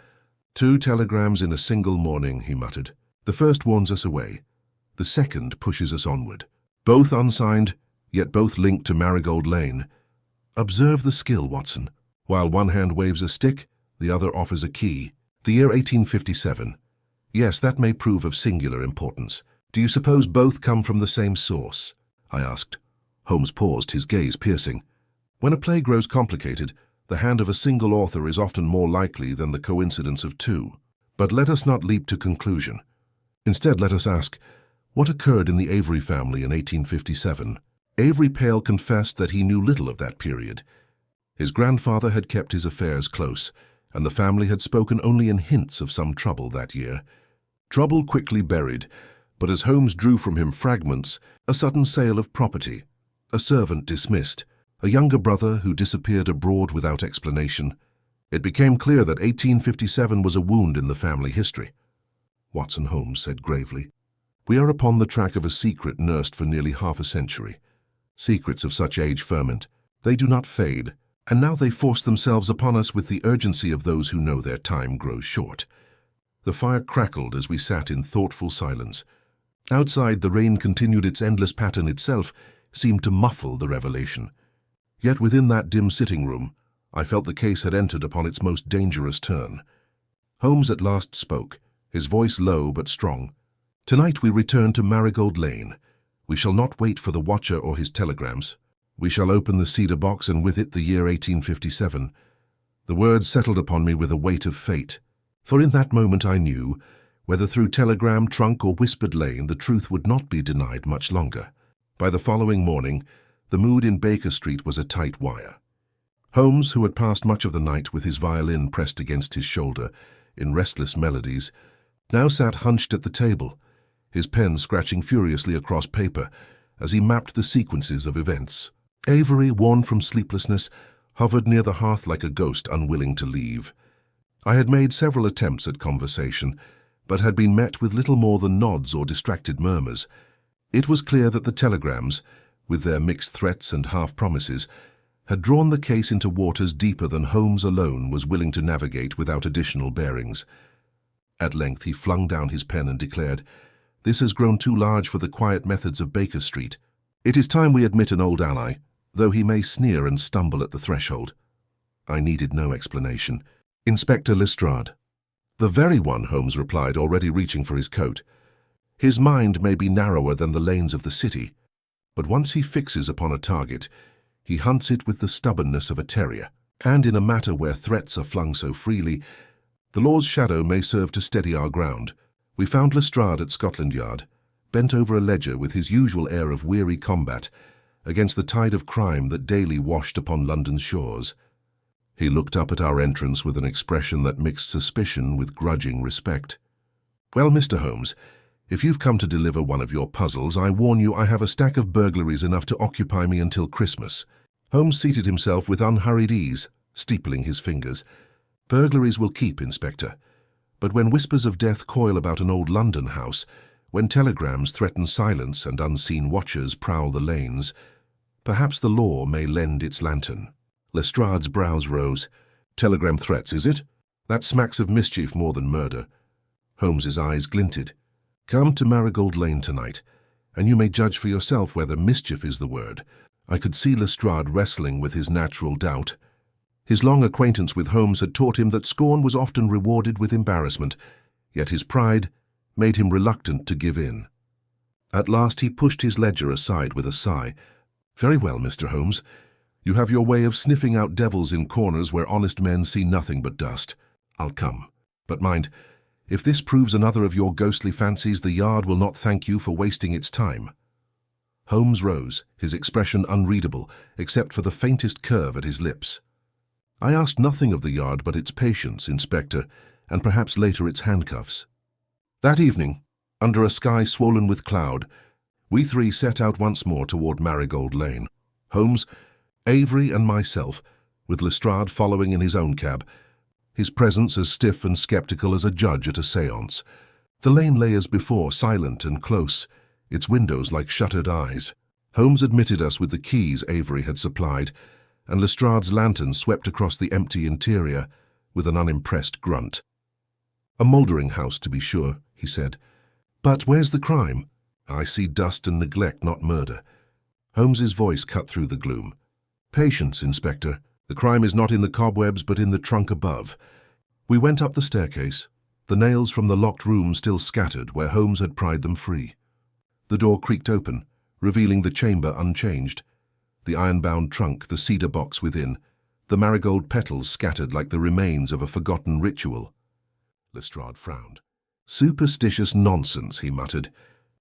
2 telegrams in a single morning, he muttered. The first warns us away. The second pushes us onward. Both unsigned, yet both linked to Marigold Lane. Observe the skill, Watson. While one hand waves a stick, the other offers a key. The year 1857. Yes, that may prove of singular importance. Do you suppose both come from the same source? I asked. Holmes paused, his gaze piercing. When a play grows complicated, the hand of a single author is often more likely than the coincidence of two. But let us not leap to conclusion. Instead, let us ask, what occurred in the Avery family in 1857? Avery Pale confessed that he knew little of that period. His grandfather had kept his affairs close, and the family had spoken only in hints of some trouble that year. Trouble quickly buried, but as Holmes drew from him fragments, a sudden sale of property, a servant dismissed, a younger brother who disappeared abroad without explanation, it became clear that 1857 was a wound in the family history. Watson, Holmes said gravely, we are upon the track of a secret nursed for nearly half a century. Secrets of such age ferment. They do not fade, and now they force themselves upon us with the urgency of those who know their time grows short. The fire crackled as we sat in thoughtful silence. Outside, the rain continued its endless pattern itself, seemed to muffle the revelation. Yet within that dim sitting room, I felt the case had entered upon its most dangerous turn. Holmes at last spoke, his voice low but strong. Tonight we return to Marigold Lane. We shall not wait for the watcher or his telegrams. We shall open the cedar box and with it the year 1857. The words settled upon me with a weight of fate. For in that moment I knew, whether through telegram, trunk, or whispered lane, the truth would not be denied much longer. By the following morning, the mood in Baker Street was a tight wire. Holmes, who had passed much of the night with his violin pressed against his shoulder in restless melodies, now sat hunched at the table, his pen scratching furiously across paper as he mapped the sequences of events. Avery, worn from sleeplessness, hovered near the hearth like a ghost unwilling to leave. I had made several attempts at conversation, but had been met with little more than nods or distracted murmurs. It was clear that the telegrams, with their mixed threats and half-promises, had drawn the case into waters deeper than Holmes alone was willing to navigate without additional bearings. At length he flung down his pen and declared, "This has grown too large for the quiet methods of Baker Street. It is time we admit an old ally, though he may sneer and stumble at the threshold." I needed no explanation. "Inspector Lestrade." "The very one," Holmes replied, already reaching for his coat. "His mind may be narrower than the lanes of the city, but once he fixes upon a target, he hunts it with the stubbornness of a terrier, and in a matter where threats are flung so freely, the law's shadow may serve to steady our ground." We found Lestrade at Scotland Yard, bent over a ledger with his usual air of weary combat against the tide of crime that daily washed upon London's shores. He looked up at our entrance with an expression that mixed suspicion with grudging respect. "Well, Mr. Holmes, if you've come to deliver one of your puzzles, I warn you I have a stack of burglaries enough to occupy me until Christmas." Holmes seated himself with unhurried ease, steepling his fingers. Burglaries will keep, Inspector. But when whispers of death coil about an old London house, when telegrams threaten silence and unseen watchers prowl the lanes, perhaps the law may lend its lantern. Lestrade's brows rose. Telegram threats, is it? That smacks of mischief more than murder. Holmes's eyes glinted. Come to Marigold Lane tonight, and you may judge for yourself whether mischief is the word. I could see Lestrade wrestling with his natural doubt. His long acquaintance with Holmes had taught him that scorn was often rewarded with embarrassment, yet his pride made him reluctant to give in. At last he pushed his ledger aside with a sigh. Very well, Mr. Holmes. You have your way of sniffing out devils in corners where honest men see nothing but dust. I'll come. But mind, if this proves another of your ghostly fancies, the Yard will not thank you for wasting its time. Holmes rose, his expression unreadable, except for the faintest curve at his lips. I asked nothing of the Yard but its patience, Inspector, and perhaps later its handcuffs. That evening, under a sky swollen with cloud, we three set out once more toward Marigold Lane. Holmes, Avery and myself, with Lestrade following in his own cab, his presence as stiff and sceptical as a judge at a séance. The lane lay as before, silent and close, its windows like shuttered eyes. Holmes admitted us with the keys Avery had supplied, and Lestrade's lantern swept across the empty interior with an unimpressed grunt. A mouldering house, to be sure, he said. But where's the crime? I see dust and neglect, not murder. Holmes's voice cut through the gloom. Patience, Inspector. The crime is not in the cobwebs, but in the trunk above. We went up the staircase, the nails from the locked room still scattered where Holmes had pried them free. The door creaked open, revealing the chamber unchanged. The iron-bound trunk, the cedar box within, the marigold petals scattered like the remains of a forgotten ritual. Lestrade frowned. Superstitious nonsense, he muttered.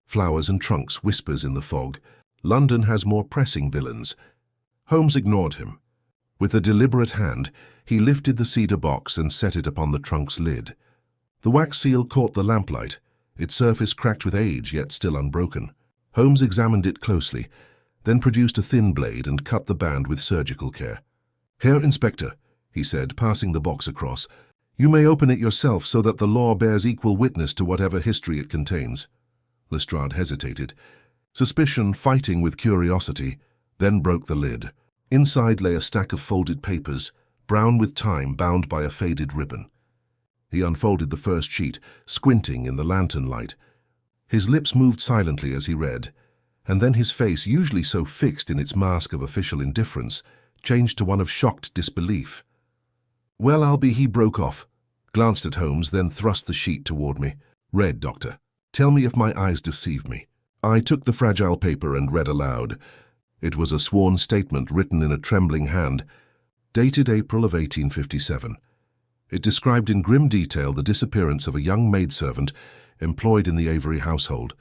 Flowers and trunks, whispers in the fog. London has more pressing villains. Holmes ignored him. With a deliberate hand, he lifted the cedar box and set it upon the trunk's lid. The wax seal caught the lamplight, its surface cracked with age yet still unbroken. Holmes examined it closely, then produced a thin blade and cut the band with surgical care. Here, Inspector, he said, passing the box across. You may open it yourself so that the law bears equal witness to whatever history it contains. Lestrade hesitated, suspicion fighting with curiosity, then broke the lid. Inside lay a stack of folded papers, brown with time, bound by a faded ribbon. He unfolded the first sheet, squinting in the lantern light. His lips moved silently as he read, and then his face, usually so fixed in its mask of official indifference, changed to one of shocked disbelief. Well, I'll be, he broke off, glanced at Holmes, then thrust the sheet toward me. Read, Doctor. Tell me if my eyes deceive me. I took the fragile paper and read aloud. It was a sworn statement written in a trembling hand, dated April of 1857. It described in grim detail the disappearance of a young maidservant employed in the Avery household,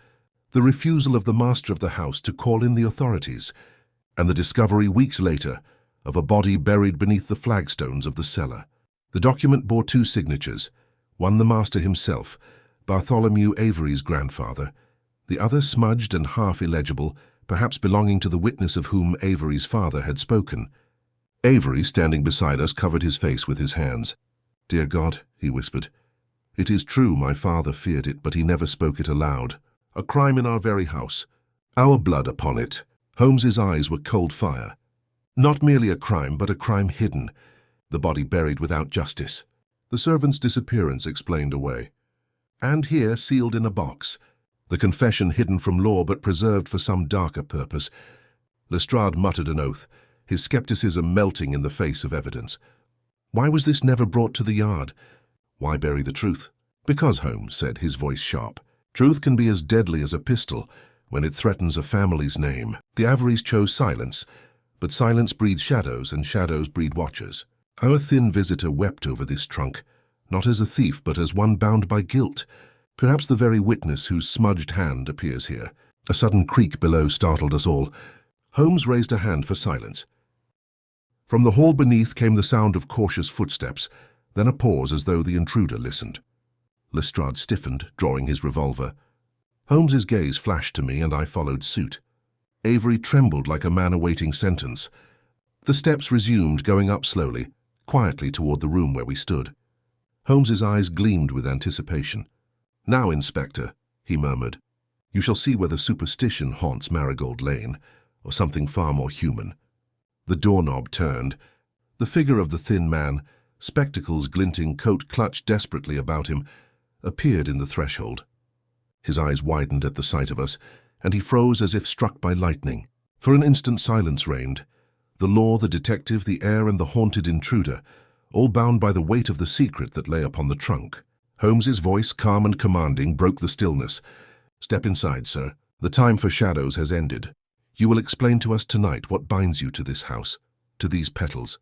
the refusal of the master of the house to call in the authorities, and the discovery weeks later of a body buried beneath the flagstones of the cellar. The document bore two signatures, one the master himself, Bartholomew Avery's grandfather, the other smudged and half illegible, perhaps belonging to the witness of whom Avery's father had spoken. Avery, standing beside us, covered his face with his hands. Dear God, he whispered. It is true my father feared it, but he never spoke it aloud. A crime in our very house. Our blood upon it. Holmes's eyes were cold fire. Not merely a crime, but a crime hidden. The body buried without justice. The servant's disappearance explained away. And here, sealed in a box, the confession hidden from law but preserved for some darker purpose. Lestrade muttered an oath, his skepticism melting in the face of evidence. Why was this never brought to the Yard? Why bury the truth? Because, Holmes said, his voice sharp. Truth can be as deadly as a pistol when it threatens a family's name. The Averys chose silence, but silence breeds shadows, and shadows breed watchers. Our thin visitor wept over this trunk, not as a thief, but as one bound by guilt. Perhaps the very witness whose smudged hand appears here. A sudden creak below startled us all. Holmes raised a hand for silence. From the hall beneath came the sound of cautious footsteps, then a pause as though the intruder listened. Lestrade stiffened, drawing his revolver. Holmes's gaze flashed to me, and I followed suit. Avery trembled like a man awaiting sentence. The steps resumed, going up slowly, quietly toward the room where we stood. Holmes's eyes gleamed with anticipation. "Now, Inspector," he murmured, "you shall see whether superstition haunts Marigold Lane, or something far more human." The doorknob turned. The figure of the thin man, spectacles glinting, coat clutched desperately about him, appeared in the threshold. His eyes widened at the sight of us, and he froze as if struck by lightning. For an instant silence reigned. The law, the detective, the heir, and the haunted intruder, all bound by the weight of the secret that lay upon the trunk. Holmes's voice, calm and commanding, broke the stillness. "Step inside, sir. The time for shadows has ended. You will explain to us tonight what binds you to this house, to these petals,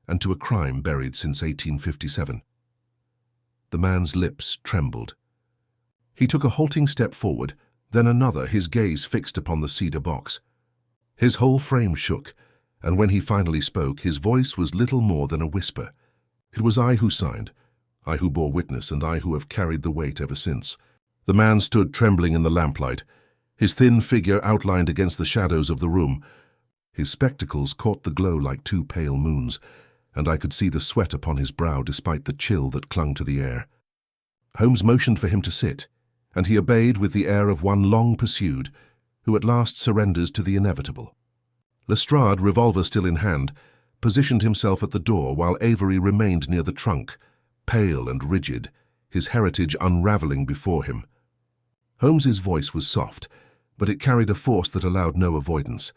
and to a crime buried since 1857. The man's lips trembled. He took a halting step forward, then another, his gaze fixed upon the cedar box. His whole frame shook, and when he finally spoke, his voice was little more than a whisper. "It was I who signed, I who bore witness, and I who have carried the weight ever since." The man stood trembling in the lamplight, his thin figure outlined against the shadows of the room. His spectacles caught the glow like two pale moons, and I could see the sweat upon his brow despite the chill that clung to the air. Holmes motioned for him to sit, and he obeyed with the air of one long pursued, who at last surrenders to the inevitable. Lestrade, revolver still in hand, positioned himself at the door while Avery remained near the trunk, pale and rigid, his heritage unraveling before him. Holmes's voice was soft, but it carried a force that allowed no avoidance.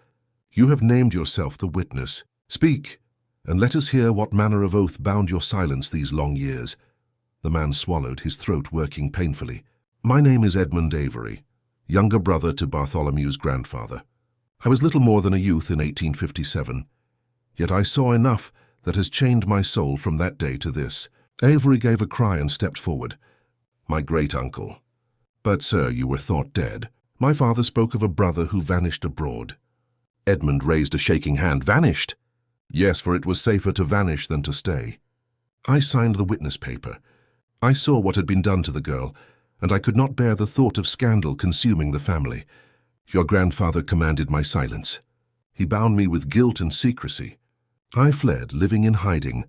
"You have named yourself the witness. Speak, and let us hear what manner of oath bound your silence these long years." The man swallowed, his throat working painfully. "My name is Edmund Avery, younger brother to Bartholomew's grandfather. I was little more than a youth in 1857, yet I saw enough that has chained my soul from that day to this." Avery gave a cry and stepped forward. "My great-uncle. But, sir, you were thought dead. My father spoke of a brother who vanished abroad." Edmund raised a shaking hand. "Vanished?" "Yes, for it was safer to vanish than to stay. I signed the witness paper. I saw what had been done to the girl, and I could not bear the thought of scandal consuming the family. Your grandfather commanded my silence. He bound me with guilt and secrecy. I fled, living in hiding,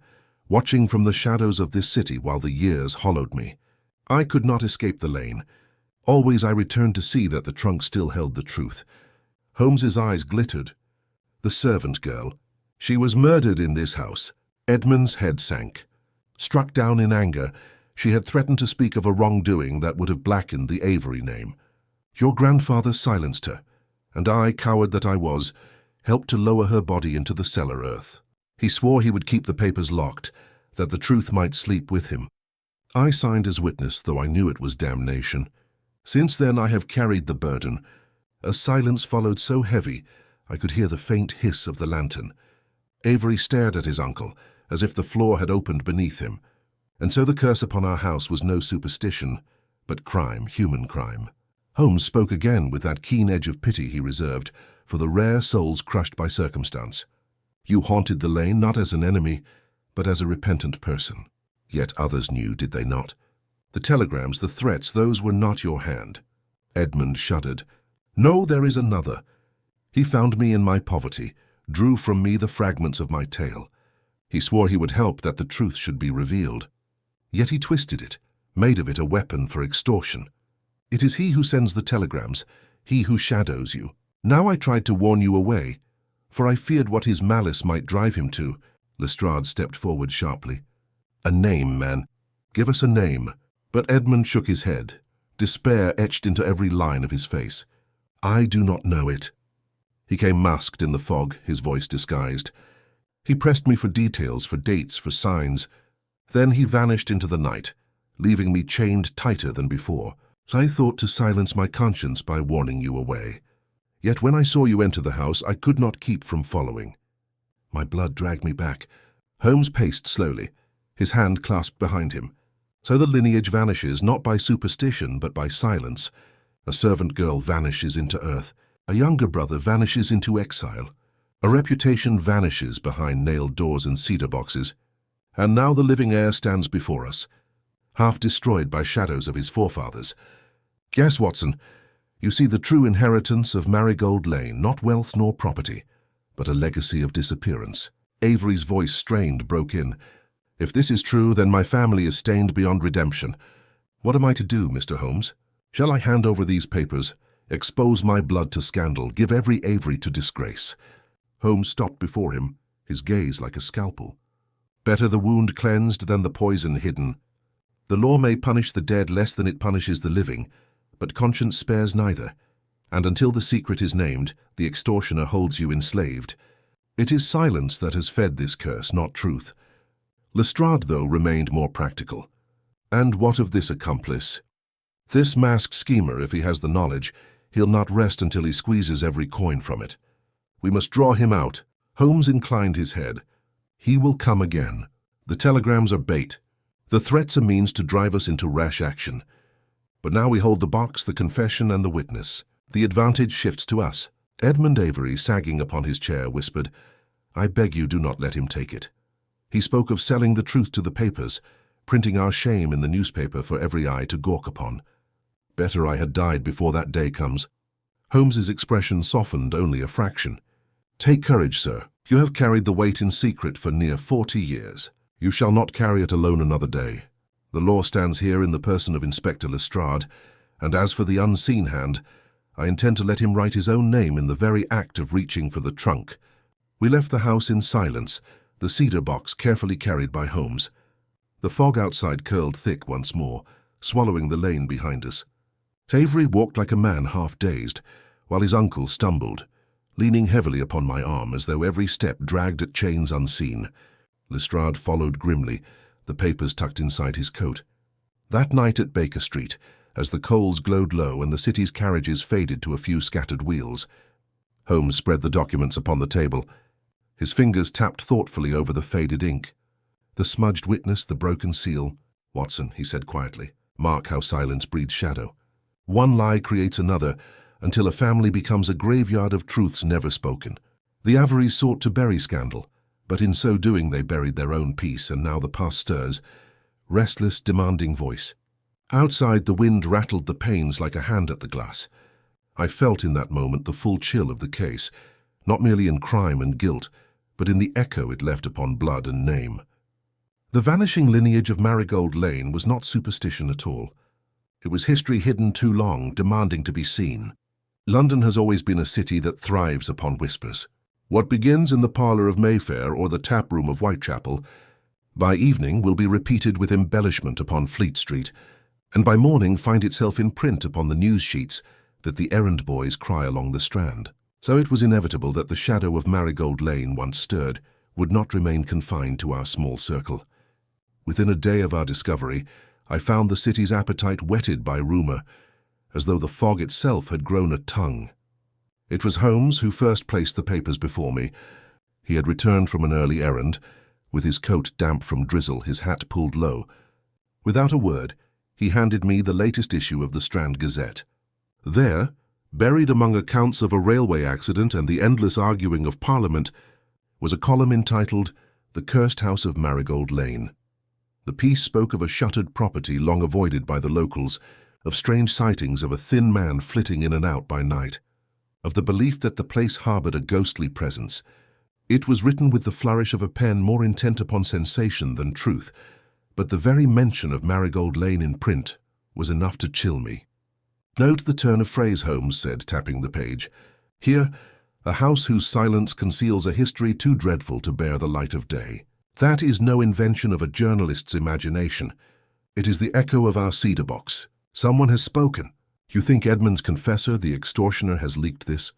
watching from the shadows of this city while the years hollowed me. I could not escape the lane. Always I returned to see that the trunk still held the truth." Holmes's eyes glittered. "The servant girl. She was murdered in this house." Edmund's head sank. Struck down in anger, she had threatened to speak of a wrongdoing that would have blackened the Avery name. Your grandfather silenced her, and I, coward that I was, helped to lower her body into the cellar earth. He swore he would keep the papers locked, that the truth might sleep with him. I signed as witness, though I knew it was damnation. Since then I have carried the burden. A silence followed so heavy I could hear the faint hiss of the lantern. Avery stared at his uncle, as if the floor had opened beneath him. And so the curse upon our house was no superstition, but crime, human crime. Holmes spoke again with that keen edge of pity he reserved for the rare souls crushed by circumstance. "You haunted the lane not as an enemy, but as a repentant person. Yet others knew, did they not? The telegrams, the threats, those were not your hand." Edmund shuddered. "No, there is another. He found me in my poverty, drew from me the fragments of my tale. He swore he would help that the truth should be revealed. Yet he twisted it, made of it a weapon for extortion. It is he who sends the telegrams, he who shadows you. Now I tried to warn you away, for I feared what his malice might drive him to." Lestrade stepped forward sharply. "A name, man. Give us a name." But Edmund shook his head, despair etched into every line of his face. "I do not know it." He came masked in the fog, his voice disguised. He pressed me for details, for dates, for signs. Then he vanished into the night, leaving me chained tighter than before. I thought to silence my conscience by warning you away. Yet when I saw you enter the house, I could not keep from following. My blood dragged me back. Holmes paced slowly, his hand clasped behind him. So the lineage vanishes, not by superstition, but by silence. A servant girl vanishes into earth. A younger brother vanishes into exile. A reputation vanishes behind nailed doors and cedar boxes. And now the living heir stands before us, half destroyed by shadows of his forefathers. Guess, Watson, you see the true inheritance of Marigold Lane, not wealth nor property, but a legacy of disappearance. Avery's voice, strained, broke in. If this is true, then my family is stained beyond redemption. What am I to do, Mr. Holmes? Shall I hand over these papers, expose my blood to scandal, give every Avery to disgrace? Holmes stopped before him, his gaze like a scalpel. Better the wound cleansed than the poison hidden. The law may punish the dead less than it punishes the living, but conscience spares neither, and until the secret is named, the extortioner holds you enslaved. It is silence that has fed this curse, not truth. Lestrade, though, remained more practical. And what of this accomplice? This masked schemer, if he has the knowledge, he'll not rest until he squeezes every coin from it. We must draw him out. Holmes inclined his head. He will come again. The telegrams are bait. The threats are means to drive us into rash action. But now we hold the box, the confession, and the witness. The advantage shifts to us. Edmund Avery, sagging upon his chair, whispered, "I beg you do not let him take it." He spoke of selling the truth to the papers, printing our shame in the newspaper for every eye to gawk upon. Better I had died before that day comes. Holmes's expression softened only a fraction. "Take courage, sir. You have carried the weight in secret for near 40 years. You shall not carry it alone another day. The law stands here in the person of Inspector Lestrade, and as for the unseen hand, I intend to let him write his own name in the very act of reaching for the trunk." We left the house in silence, the cedar box carefully carried by Holmes. The fog outside curled thick once more, swallowing the lane behind us. Avery walked like a man half-dazed, while his uncle stumbled, leaning heavily upon my arm as though every step dragged at chains unseen. Lestrade followed grimly, the papers tucked inside his coat. That night at Baker Street, as the coals glowed low and the city's carriages faded to a few scattered wheels, Holmes spread the documents upon the table. His fingers tapped thoughtfully over the faded ink. "The smudged witness, the broken seal. Watson," he said quietly, "mark how silence breeds shadow. One lie creates another, until a family becomes a graveyard of truths never spoken. The Averys sought to bury scandal, but in so doing they buried their own peace, and now the past stirs, restless, demanding voice." Outside, the wind rattled the panes like a hand at the glass. I felt in that moment the full chill of the case, not merely in crime and guilt, but in the echo it left upon blood and name. The vanishing lineage of Marigold Lane was not superstition at all. It was history hidden too long, demanding to be seen. London has always been a city that thrives upon whispers. What begins in the parlour of Mayfair or the tap room of Whitechapel, by evening will be repeated with embellishment upon Fleet Street, and by morning find itself in print upon the news sheets that the errand boys cry along the Strand. So it was inevitable that the shadow of Marigold Lane, once stirred, would not remain confined to our small circle. Within a day of our discovery, I found the city's appetite whetted by rumour, as though the fog itself had grown a tongue. It was Holmes who first placed the papers before me. He had returned from an early errand, with his coat damp from drizzle, his hat pulled low. Without a word, he handed me the latest issue of the Strand Gazette. There, buried among accounts of a railway accident and the endless arguing of Parliament, was a column entitled "The Cursed House of Marigold Lane." The piece spoke of a shuttered property long avoided by the locals, of strange sightings of a thin man flitting in and out by night, of the belief that the place harboured a ghostly presence. It was written with the flourish of a pen more intent upon sensation than truth, but the very mention of Marigold Lane in print was enough to chill me. "Note the turn of phrase," Holmes said, tapping the page. "Here, a house whose silence conceals a history too dreadful to bear the light of day. That is no invention of a journalist's imagination. It is the echo of our cedar box. Someone has spoken. You think Edmund's confessor, the extortioner, has leaked this?"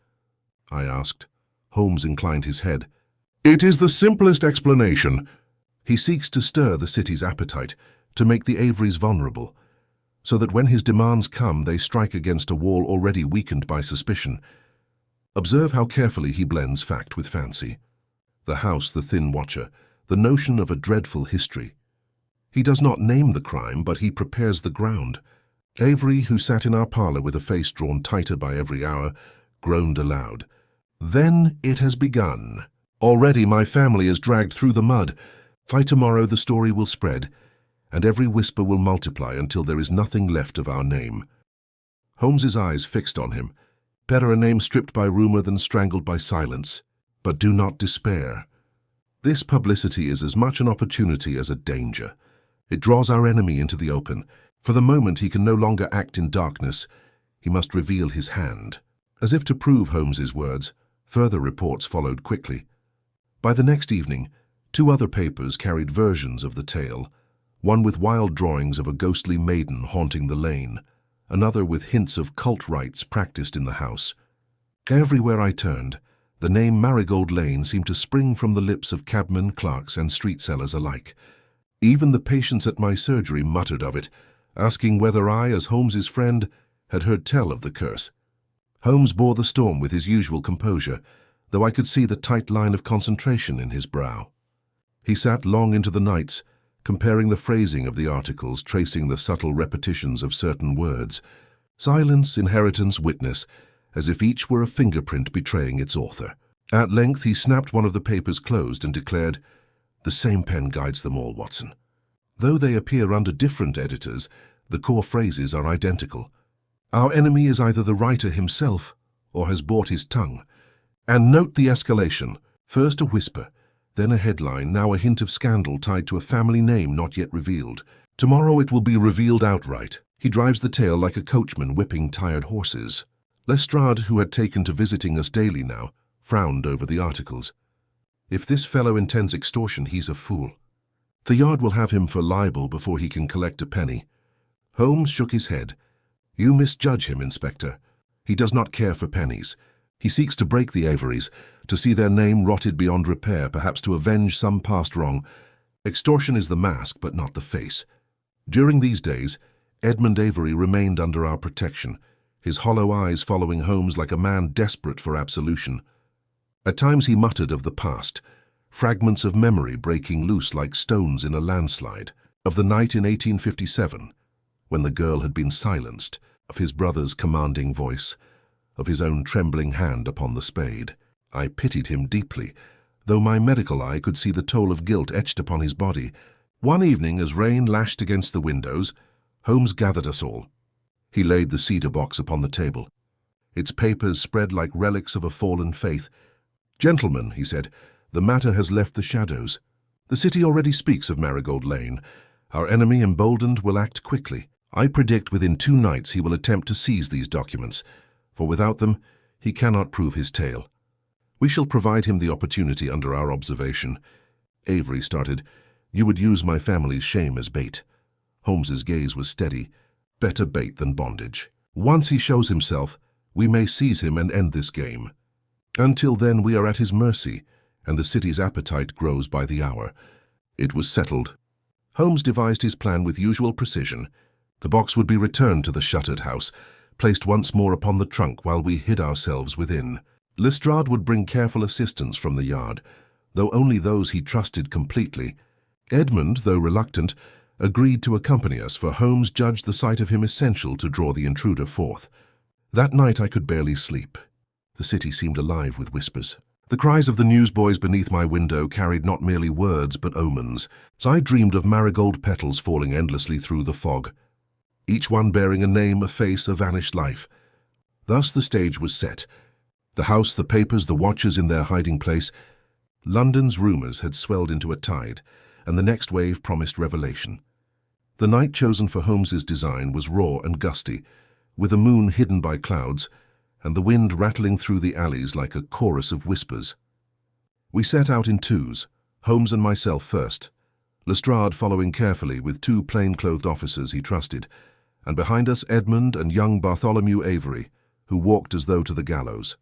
I asked. Holmes inclined his head. "It is the simplest explanation. He seeks to stir the city's appetite, to make the Averys vulnerable, so that when his demands come, they strike against a wall already weakened by suspicion. Observe how carefully he blends fact with fancy. The house, the thin watcher, the notion of a dreadful history. He does not name the crime, but he prepares the ground." Avery, who sat in our parlour with a face drawn tighter by every hour, groaned aloud. "Then it has begun. Already my family is dragged through the mud. By tomorrow the story will spread, and every whisper will multiply until there is nothing left of our name." Holmes's eyes fixed on him. "Better a name stripped by rumour than strangled by silence. But do not despair. This publicity is as much an opportunity as a danger. It draws our enemy into the open. For the moment he can no longer act in darkness. He must reveal his hand. As if to prove Holmes's words, further reports followed quickly. By the next evening, 2 other papers carried versions of the tale, one with wild drawings of a ghostly maiden haunting the lane, another with hints of cult rites practiced in the house. Everywhere I turned, the name Marigold Lane seemed to spring from the lips of cabmen, clerks, and street sellers alike. Even the patients at my surgery muttered of it, asking whether I, as Holmes's friend, had heard tell of the curse. Holmes bore the storm with his usual composure, though I could see the tight line of concentration in his brow. He sat long into the nights, comparing the phrasing of the articles, tracing the subtle repetitions of certain words. Silence, inheritance, witness, as if each were a fingerprint betraying its author. At length he snapped one of the papers closed and declared, "The same pen guides them all, Watson. Though they appear under different editors, the core phrases are identical. Our enemy is either the writer himself or has bought his tongue. And note the escalation. First a whisper, then a headline, now a hint of scandal tied to a family name not yet revealed. Tomorrow it will be revealed outright." He drives the tale like a coachman whipping tired horses. Lestrade, who had taken to visiting us daily now, frowned over the articles. "If this fellow intends extortion, he's a fool. The Yard will have him for libel before he can collect a penny." Holmes shook his head. "You misjudge him, Inspector. He does not care for pennies. He seeks to break the Averys, to see their name rotted beyond repair, perhaps to avenge some past wrong. Extortion is the mask, but not the face." During these days, Edmund Avery remained under our protection, his hollow eyes following Holmes like a man desperate for absolution. At times he muttered of the past, fragments of memory breaking loose like stones in a landslide, of the night in 1857, when the girl had been silenced, of his brother's commanding voice, of his own trembling hand upon the spade. I pitied him deeply, though my medical eye could see the toll of guilt etched upon his body. One evening, as rain lashed against the windows, Holmes gathered us all. He laid the cedar box upon the table. Its papers spread like relics of a fallen faith. "Gentlemen," he said, "the matter has left the shadows. The city already speaks of Marigold Lane. Our enemy, emboldened, will act quickly. I predict within 2 nights he will attempt to seize these documents, for without them he cannot prove his tale. We shall provide him the opportunity under our observation." Avery started. "You would use my family's shame as bait." Holmes's gaze was steady. "Better bait than bondage. Once he shows himself, we may seize him and end this game. Until then we are at his mercy, and the city's appetite grows by the hour." It was settled. Holmes devised his plan with usual precision. The box would be returned to the shuttered house, placed once more upon the trunk while we hid ourselves within. Lestrade would bring careful assistance from the Yard, though only those he trusted completely. Edmund, though reluctant, agreed to accompany us, for Holmes judged the sight of him essential to draw the intruder forth. That night I could barely sleep. The city seemed alive with whispers. The cries of the newsboys beneath my window carried not merely words but omens. I dreamed of marigold petals falling endlessly through the fog, each one bearing a name, a face, a vanished life. Thus the stage was set. The house, the papers, the watchers in their hiding place. London's rumours had swelled into a tide, and the next wave promised revelation. The night chosen for Holmes's design was raw and gusty, with the moon hidden by clouds, and the wind rattling through the alleys like a chorus of whispers. We set out in 2s, Holmes and myself first, Lestrade following carefully with 2 plain-clothed officers he trusted, and behind us Edmund and young Bartholomew Avery, who walked as though to the gallows.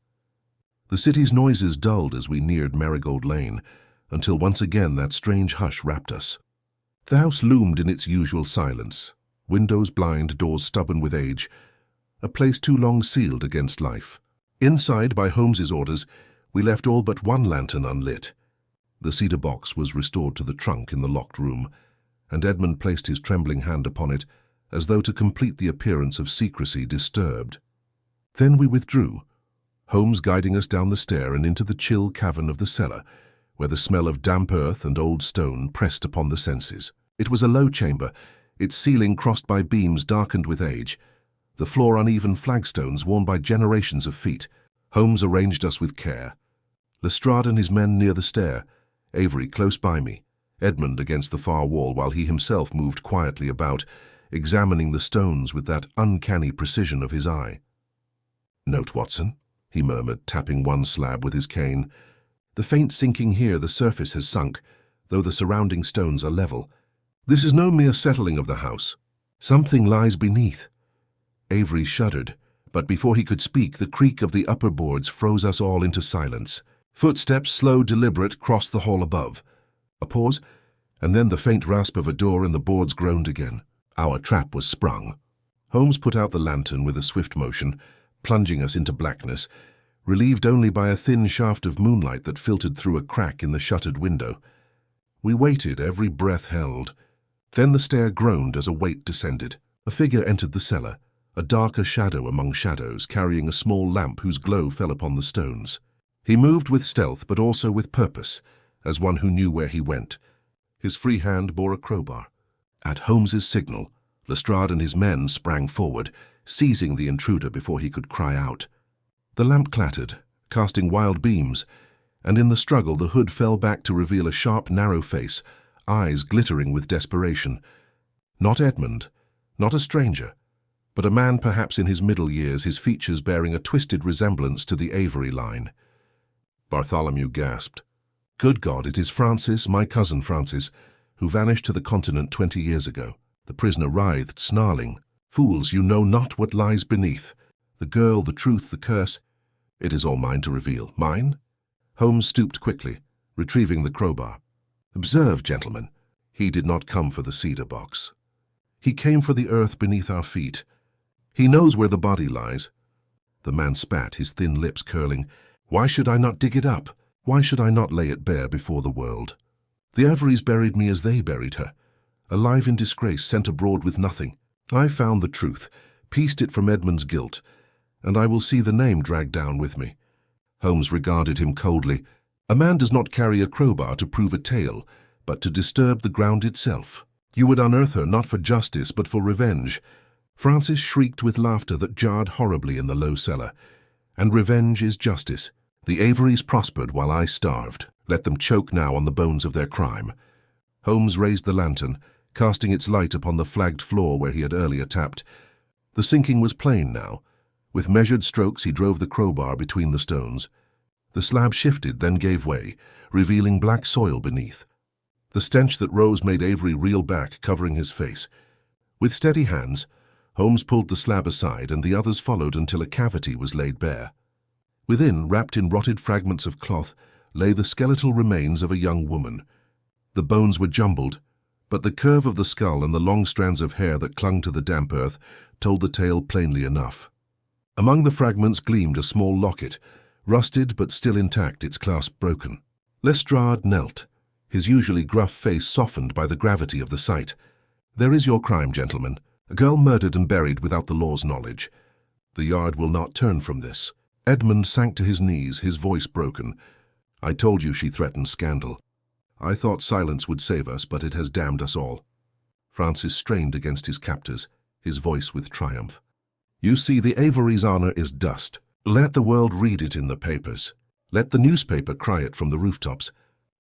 The city's noises dulled as we neared Marigold Lane, until once again that strange hush wrapped us. The house loomed in its usual silence, windows blind, doors stubborn with age, a place too long sealed against life. Inside, by Holmes's orders, we left all but 1 lantern unlit. The cedar box was restored to the trunk in the locked room, and Edmund placed his trembling hand upon it, as though to complete the appearance of secrecy disturbed. Then we withdrew, Holmes guiding us down the stair and into the chill cavern of the cellar, where the smell of damp earth and old stone pressed upon the senses. It was a low chamber, its ceiling crossed by beams darkened with age, the floor uneven flagstones worn by generations of feet. Holmes arranged us with care. Lestrade and his men near the stair, Avery close by me, Edmund against the far wall while he himself moved quietly about, examining the stones with that uncanny precision of his eye. "Note, Watson," he murmured, tapping one slab with his cane. "The faint sinking here, the surface has sunk, though the surrounding stones are level. This is no mere settling of the house. Something lies beneath." Avery shuddered, but before he could speak, the creak of the upper boards froze us all into silence. Footsteps, slow, deliberate, crossed the hall above. A pause, and then the faint rasp of a door, and the boards groaned again. Our trap was sprung. Holmes put out the lantern with a swift motion, plunging us into blackness, relieved only by a thin shaft of moonlight that filtered through a crack in the shuttered window. We waited, every breath held. Then the stair groaned as a weight descended. A figure entered the cellar, a darker shadow among shadows, carrying a small lamp whose glow fell upon the stones. He moved with stealth, but also with purpose, as one who knew where he went. His free hand bore a crowbar. At Holmes's signal, Lestrade and his men sprang forward, seizing the intruder before he could cry out. The lamp clattered, casting wild beams, and in the struggle the hood fell back to reveal a sharp, narrow face, eyes glittering with desperation. Not Edmund, not a stranger, but a man perhaps in his middle years, his features bearing a twisted resemblance to the Avery line. Bartholomew gasped. "Good God, it is Francis, my cousin Francis, who vanished to the continent 20 years ago." The prisoner writhed, snarling. "Fools, you know not what lies beneath. The girl, the truth, the curse. It is all mine to reveal." "Mine?" Holmes stooped quickly, retrieving the crowbar. "Observe, gentlemen, he did not come for the cedar box. He came for the earth beneath our feet. He knows where the body lies." The man spat, his thin lips curling. "Why should I not dig it up? Why should I not lay it bare before the world? The Averys buried me as they buried her, alive in disgrace, sent abroad with nothing. I found the truth, pieced it from Edmund's guilt, and I will see the name dragged down with me." Holmes regarded him coldly. "A man does not carry a crowbar to prove a tale, but to disturb the ground itself. You would unearth her not for justice, but for revenge." Francis shrieked with laughter that jarred horribly in the low cellar. "And revenge is justice. The Averys prospered while I starved. Let them choke now on the bones of their crime." Holmes raised the lantern, casting its light upon the flagged floor where he had earlier tapped. The sinking was plain now. With measured strokes he drove the crowbar between the stones. The slab shifted, then gave way, revealing black soil beneath. The stench that rose made Avery reel back, covering his face. With steady hands, Holmes pulled the slab aside, and the others followed until a cavity was laid bare. Within, wrapped in rotted fragments of cloth, lay the skeletal remains of a young woman. The bones were jumbled, but the curve of the skull and the long strands of hair that clung to the damp earth told the tale plainly enough. Among the fragments gleamed a small locket, rusted but still intact, its clasp broken. Lestrade knelt, his usually gruff face softened by the gravity of the sight. "There is your crime, gentlemen. A girl murdered and buried without the law's knowledge. The yard will not turn from this." Edmund sank to his knees, his voice broken. "I told you she threatened scandal. I thought silence would save us, but it has damned us all." Francis strained against his captors, his voice with triumph. "You see, the Averys' honor is dust. Let the world read it in the papers. Let the newspaper cry it from the rooftops.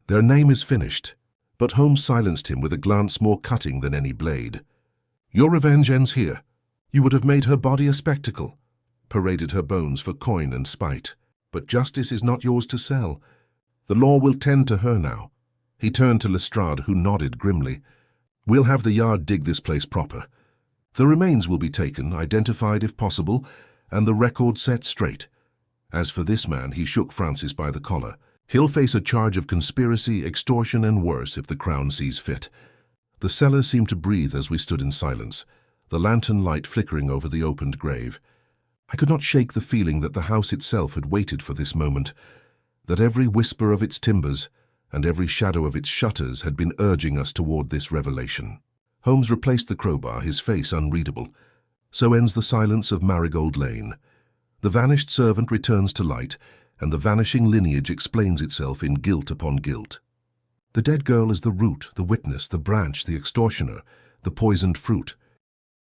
Their name is finished." But Holmes silenced him with a glance more cutting than any blade. "Your revenge ends here. You would have made her body a spectacle, paraded her bones for coin and spite. But justice is not yours to sell. The law will tend to her now." He turned to Lestrade, who nodded grimly. "We'll have the yard dig this place proper. The remains will be taken, identified if possible, and the record set straight. As for this man," he shook Francis by the collar, "he'll face a charge of conspiracy, extortion, and worse if the Crown sees fit." The cellar seemed to breathe as we stood in silence, the lantern light flickering over the opened grave. I could not shake the feeling that the house itself had waited for this moment, that every whisper of its timbers and every shadow of its shutters had been urging us toward this revelation. Holmes replaced the crowbar, his face unreadable. So ends the silence of Marigold Lane. The vanished servant returns to light, and the vanishing lineage explains itself in guilt upon guilt. The dead girl is the root, the witness, the branch, the extortioner, the poisoned fruit.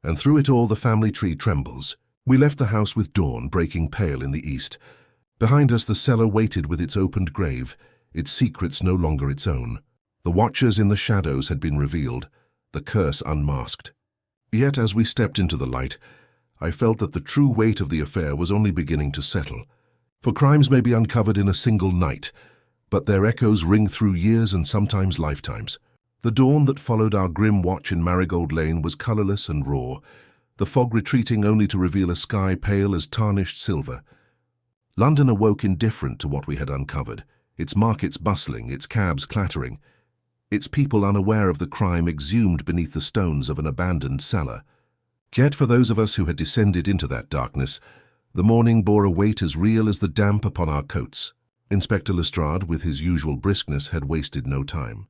And through it all the family tree trembles. We left the house with dawn breaking pale in the east. Behind us the cellar waited with its opened grave, its secrets no longer its own. The watchers in the shadows had been revealed, the curse unmasked. Yet as we stepped into the light, I felt that the true weight of the affair was only beginning to settle. For crimes may be uncovered in a single night, but their echoes ring through years and sometimes lifetimes. The dawn that followed our grim watch in Marigold Lane was colourless and raw, the fog retreating only to reveal a sky pale as tarnished silver. London awoke indifferent to what we had uncovered, its markets bustling, its cabs clattering, its people unaware of the crime exhumed beneath the stones of an abandoned cellar. Yet for those of us who had descended into that darkness, the morning bore a weight as real as the damp upon our coats. Inspector Lestrade, with his usual briskness, had wasted no time.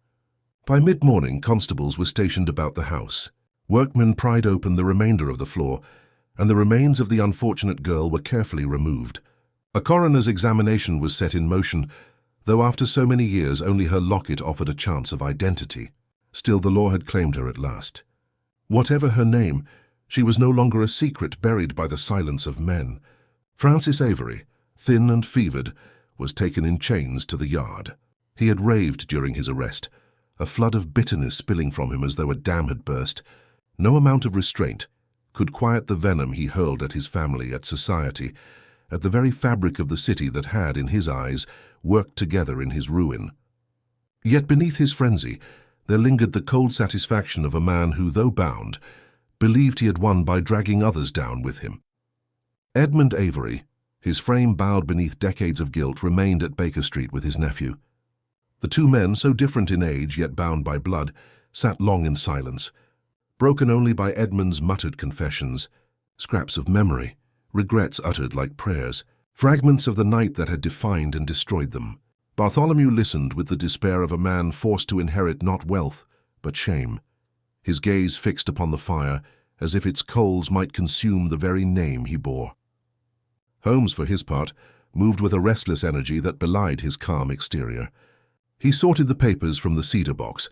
By mid-morning, constables were stationed about the house. Workmen pried open the remainder of the floor, and the remains of the unfortunate girl were carefully removed. A coroner's examination was set in motion, though after so many years only her locket offered a chance of identity. Still, the law had claimed her at last. Whatever her name, she was no longer a secret buried by the silence of men. Francis Avery, thin and fevered, was taken in chains to the yard. He had raved during his arrest, a flood of bitterness spilling from him as though a dam had burst. No amount of restraint could quiet the venom he hurled at his family, at society, at the very fabric of the city that had, in his eyes, worked together in his ruin. Yet beneath his frenzy, there lingered the cold satisfaction of a man who, though bound, believed he had won by dragging others down with him. Edmund Avery, his frame bowed beneath decades of guilt, remained at Baker Street with his nephew. The two men, so different in age yet bound by blood, sat long in silence, broken only by Edmund's muttered confessions, scraps of memory, regrets uttered like prayers, fragments of the night that had defined and destroyed them. Bartholomew listened with the despair of a man forced to inherit not wealth, but shame, his gaze fixed upon the fire, as if its coals might consume the very name he bore. Holmes, for his part, moved with a restless energy that belied his calm exterior. He sorted the papers from the cedar box,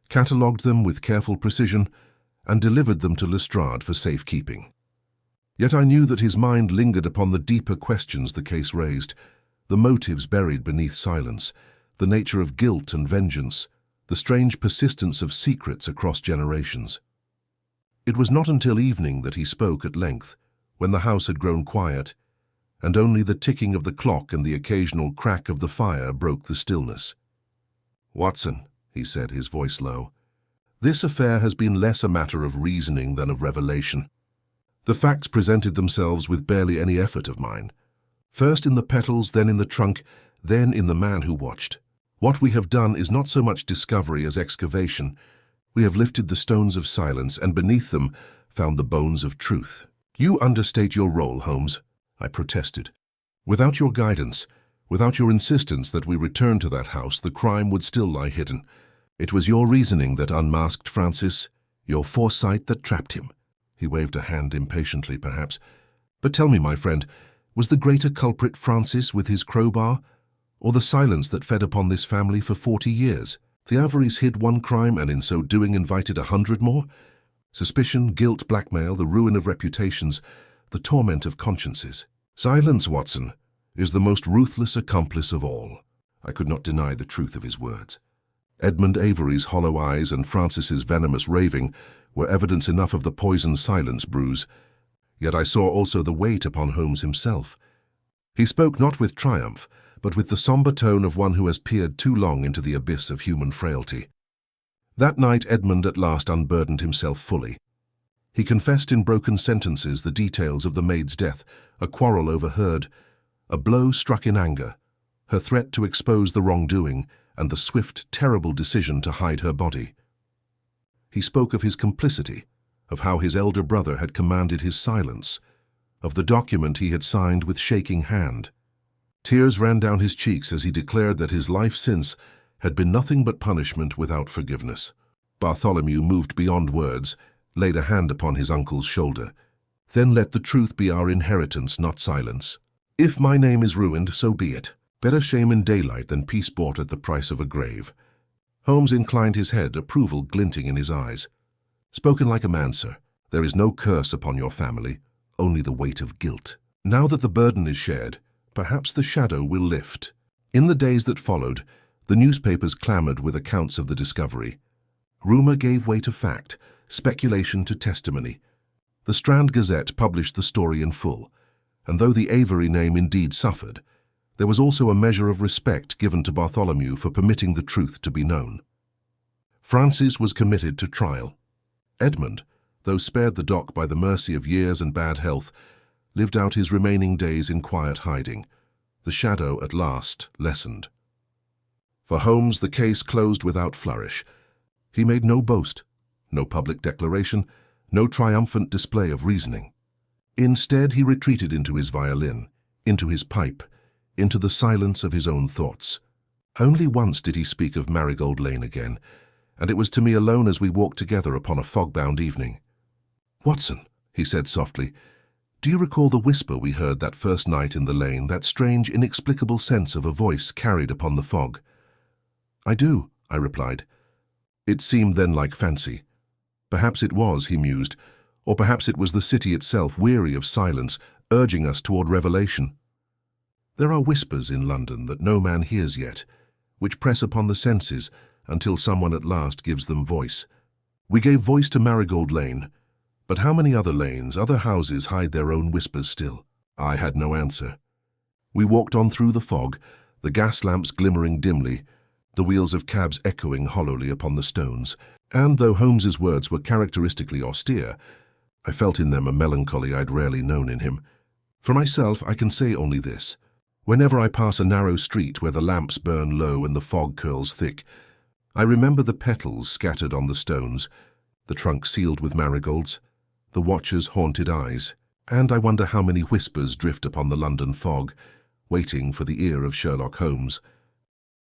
catalogued them with careful precision, and delivered them to Lestrade for safekeeping. Yet I knew that his mind lingered upon the deeper questions the case raised, the motives buried beneath silence, the nature of guilt and vengeance, the strange persistence of secrets across generations. It was not until evening that he spoke at length, when the house had grown quiet, and only the ticking of the clock and the occasional crack of the fire broke the stillness. "Watson," he said, his voice low, "this affair has been less a matter of reasoning than of revelation. The facts presented themselves with barely any effort of mine. First in the petals, then in the trunk, then in the man who watched. What we have done is not so much discovery as excavation. We have lifted the stones of silence, and beneath them found the bones of truth." "You understate your role, Holmes," I protested. "Without your guidance, without your insistence that we return to that house, the crime would still lie hidden. It was your reasoning that unmasked Francis, your foresight that trapped him." He waved a hand impatiently, perhaps. "But tell me, my friend, was the greater culprit Francis with his crowbar, or the silence that fed upon this family for 40 years? The Averys hid one crime and in so doing invited 100 more? Suspicion, guilt, blackmail, the ruin of reputations, the torment of consciences. Silence, Watson, is the most ruthless accomplice of all." I could not deny the truth of his words. Edmund Avery's hollow eyes and Francis's venomous raving were evidence enough of the poisoned silence bruise. Yet I saw also the weight upon Holmes himself. He spoke not with triumph, but with the somber tone of one who has peered too long into the abyss of human frailty. That night Edmund at last unburdened himself fully. He confessed in broken sentences the details of the maid's death, a quarrel overheard, a blow struck in anger, her threat to expose the wrongdoing, and the swift, terrible decision to hide her body. He spoke of his complicity, of how his elder brother had commanded his silence, of the document he had signed with shaking hand. Tears ran down his cheeks as he declared that his life since had been nothing but punishment without forgiveness. Bartholomew, moved beyond words, laid a hand upon his uncle's shoulder. "Then let the truth be our inheritance, not silence. If my name is ruined, so be it. Better shame in daylight than peace bought at the price of a grave." Holmes inclined his head, approval glinting in his eyes. "Spoken like a man, sir. There is no curse upon your family, only the weight of guilt. Now that the burden is shared, perhaps the shadow will lift." In the days that followed, The newspapers clamoured with accounts of the discovery. Rumour gave way to fact, speculation to testimony. The Strand Gazette published the story in full, and though the Avery name indeed suffered, there was also a measure of respect given to Bartholomew for permitting the truth to be known. Francis was committed to trial. Edmund, though spared the dock by the mercy of years and bad health, lived out his remaining days in quiet hiding. The shadow at last lessened. For Holmes, the case closed without flourish. He made no boast, no public declaration, no triumphant display of reasoning. Instead, he retreated into his violin, into his pipe, into the silence of his own thoughts. Only once did he speak of Marigold Lane again, and it was to me alone as we walked together upon a fog-bound evening. "Watson," he said softly, "do you recall the whisper we heard that first night in the lane, that strange, inexplicable sense of a voice carried upon the fog?" "I do," I replied. It seemed then like fancy. Perhaps it was, he mused, or perhaps it was the city itself, weary of silence, urging us toward revelation. There are whispers in London that no man hears yet, which press upon the senses until someone at last gives them voice. We gave voice to Marigold Lane, but how many other lanes, other houses hide their own whispers still? I had no answer. We walked on through the fog, the gas lamps glimmering dimly, the wheels of cabs echoing hollowly upon the stones, and though Holmes's words were characteristically austere, I felt in them a melancholy I'd rarely known in him. For myself, I can say only this. Whenever I pass a narrow street where the lamps burn low and the fog curls thick, I remember the petals scattered on the stones, the trunk sealed with marigolds, the watcher's haunted eyes, and I wonder how many whispers drift upon the London fog, waiting for the ear of Sherlock Holmes.